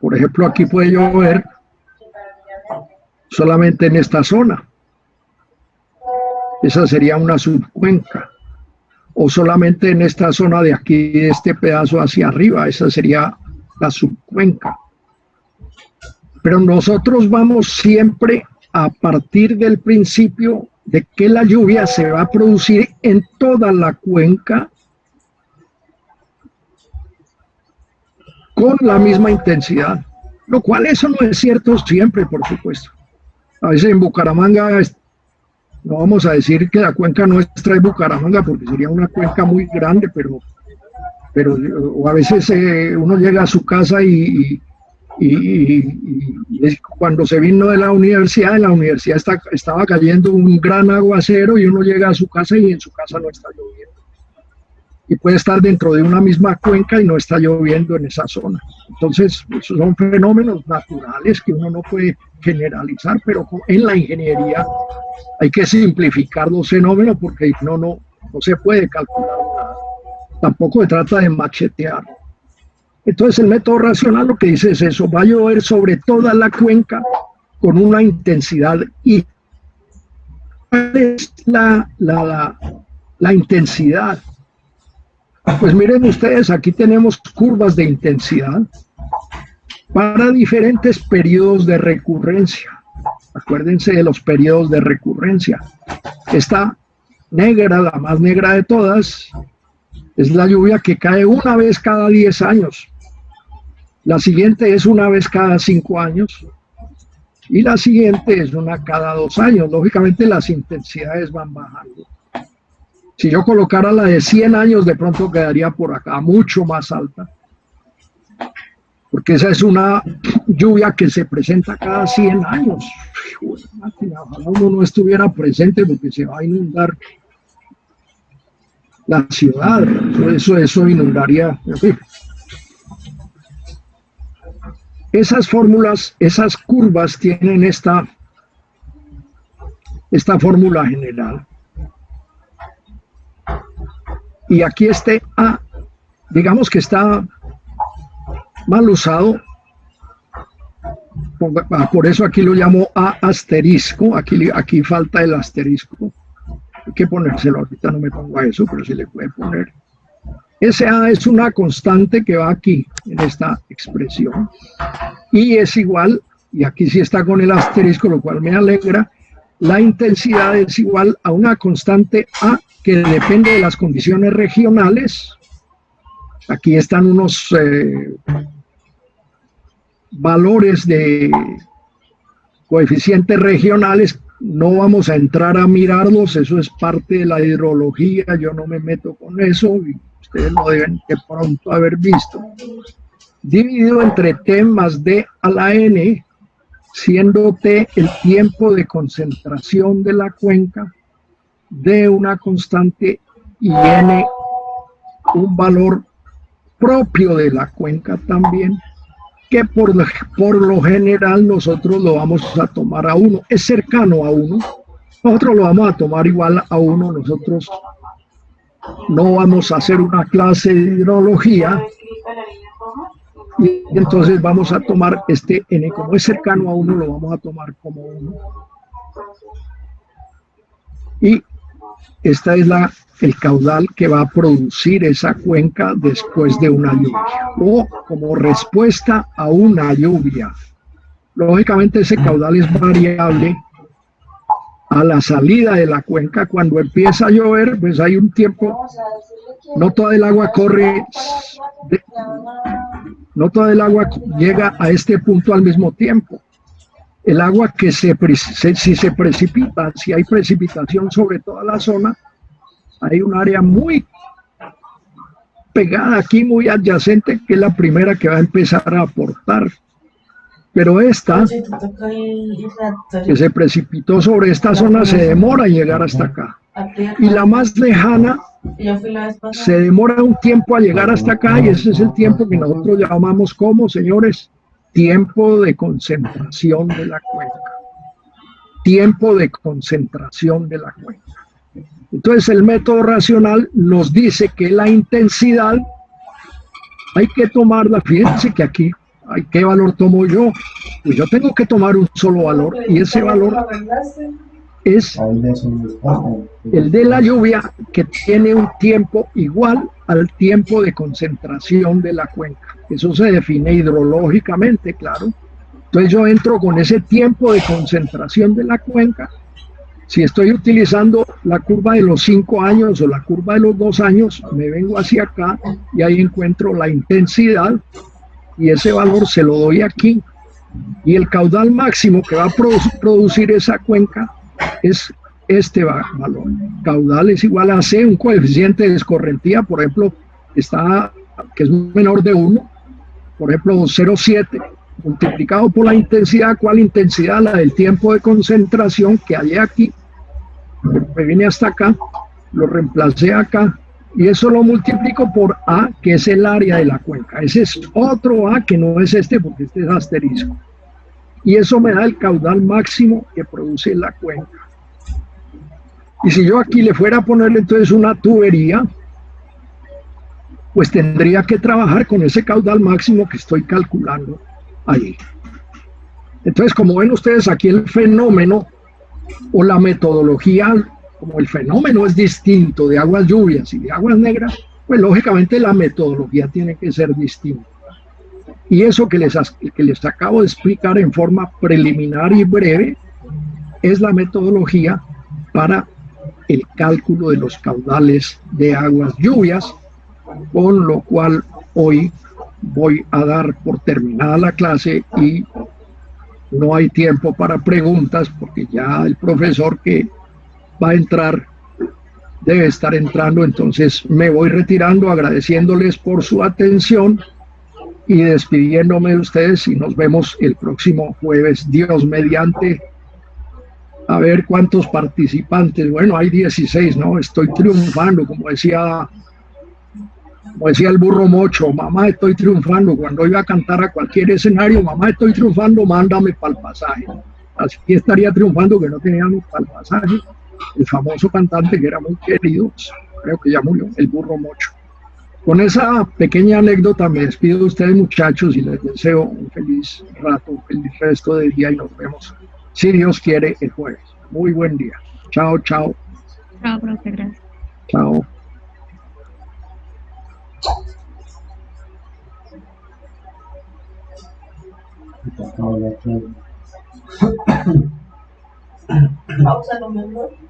Por ejemplo, aquí puede llover solamente en esta zona. Esa sería una subcuenca. O solamente en esta zona de aquí, de este pedazo hacia arriba, esa sería la subcuenca. Pero nosotros vamos siempre a partir del principio de que la lluvia se va a producir en toda la cuenca con la misma intensidad, lo cual eso no es cierto siempre, por supuesto. A veces en Bucaramanga, no vamos a decir que la cuenca nuestra es Bucaramanga, porque sería una cuenca muy grande, pero o a veces uno llega a su casa y cuando se vino de la universidad, en la universidad estaba cayendo un gran aguacero y uno llega a su casa y en su casa no está lloviendo. Y puede estar dentro de una misma cuenca y no está lloviendo en esa zona. Entonces, esos son fenómenos naturales que uno no puede generalizar, pero en la ingeniería hay que simplificar los fenómenos porque no se puede calcular nada. Tampoco se trata de machetear. Entonces, el método racional lo que dice es eso: va a llover sobre toda la cuenca con una intensidad. ¿Y cuál es la intensidad? Pues miren ustedes, aquí tenemos curvas de intensidad para diferentes periodos de recurrencia. Acuérdense de los periodos de recurrencia. Esta negra, la más negra de todas, es la lluvia que cae una vez cada 10 años. La siguiente es una vez cada 5 años. Y la siguiente es una cada 2 años. Lógicamente las intensidades van bajando. Si yo colocara la de 100 años, de pronto quedaría por acá mucho más alta. Porque esa es una lluvia que se presenta cada 100 años. Ojalá uno no estuviera presente porque se va a inundar la ciudad. Eso inundaría. Esas fórmulas, esas curvas tienen esta fórmula general. Y aquí este A, digamos que está mal usado, por eso aquí lo llamo A asterisco, aquí falta el asterisco, hay que ponérselo, ahorita no me pongo a eso, pero sí le puede poner. Ese A es una constante que va aquí, en esta expresión, y es igual, y aquí sí está con el asterisco, lo cual me alegra, la intensidad es igual a una constante A que depende de las condiciones regionales. Aquí están unos valores de coeficientes regionales. No vamos a entrar a mirarlos, eso es parte de la hidrología, yo no me meto con eso, y ustedes lo deben de pronto haber visto. Dividido entre T más D a la N, siendo T el tiempo de concentración de la cuenca, de una constante y N un valor propio de la cuenca también, que por lo general nosotros lo vamos a tomar a 1, es cercano a 1, nosotros lo vamos a tomar igual a 1, nosotros no vamos a hacer una clase de hidrología, y entonces vamos a tomar este N, como es cercano a 1, lo vamos a tomar como 1. Y esta es el caudal que va a producir esa cuenca después de una lluvia o como respuesta a una lluvia. Lógicamente ese caudal es variable a la salida de la cuenca. Cuando empieza a llover, pues hay un tiempo, no toda el agua corre, no toda el agua llega a este punto al mismo tiempo. El agua que si se precipita, si hay precipitación sobre toda la zona, hay un área muy pegada aquí, muy adyacente, que es la primera que va a empezar a aportar. Pero esta, que se precipitó sobre esta zona, se demora en llegar hasta acá. Y la más lejana se demora un tiempo a llegar hasta acá, y ese es el tiempo que nosotros llamamos como, señores, tiempo de concentración de la cuenca. Tiempo de concentración de la cuenca. Entonces el método racional nos dice que la intensidad hay que tomarla. Fíjense que aquí, ¿qué valor tomo yo? Pues yo tengo que tomar un solo valor, y ese valor es el de la lluvia, que tiene un tiempo igual al tiempo de concentración de la cuenca. Eso se define hidrológicamente, claro. Entonces yo entro con ese tiempo de concentración de la cuenca. Si estoy utilizando la curva de los 5 años o la curva de los 2 años, me vengo hacia acá y ahí encuentro la intensidad y ese valor se lo doy aquí. Y el caudal máximo que va a producir esa cuenca es este valor. Caudal es igual a C, un coeficiente de escorrentía, por ejemplo, que es menor de 1, por ejemplo 0,7, multiplicado por la intensidad. ¿Cuál intensidad? La del tiempo de concentración que hay aquí. Me vine hasta acá, lo reemplacé acá, y eso lo multiplico por A, que es el área de la cuenca. Ese es otro A que no es este, porque este es asterisco. Y eso me da el caudal máximo que produce la cuenca. Y si yo aquí le fuera a poner entonces una tubería, pues tendría que trabajar con ese caudal máximo que estoy calculando ahí. Entonces, como ven ustedes aquí, el fenómeno o la metodología, como el fenómeno es distinto de aguas lluvias y de aguas negras, pues lógicamente la metodología tiene que ser distinta. Y eso que les acabo de explicar en forma preliminar y breve es la metodología para el cálculo de los caudales de aguas lluvias, con lo cual hoy voy a dar por terminada la clase y no hay tiempo para preguntas porque ya el profesor que va a entrar debe estar entrando. Entonces me voy retirando agradeciéndoles por su atención y despidiéndome de ustedes, y nos vemos el próximo jueves, Dios mediante. A ver cuántos participantes. Bueno, hay 16, ¿no? Estoy triunfando, como decía el burro mocho. Mamá, estoy triunfando. Cuando iba a cantar a cualquier escenario, mamá, estoy triunfando, mándame para el pasaje. Así que estaría triunfando que no teníamos para el pasaje. El famoso cantante que era muy querido, creo que ya murió, el burro mocho. Con esa pequeña anécdota me despido de ustedes, muchachos, y les deseo un feliz rato, un feliz resto del día, y nos vemos, si Dios quiere, el jueves. Muy buen día. Chao, chao. Chao, profe, gracias. Chao. Pausa, no me acuerdo.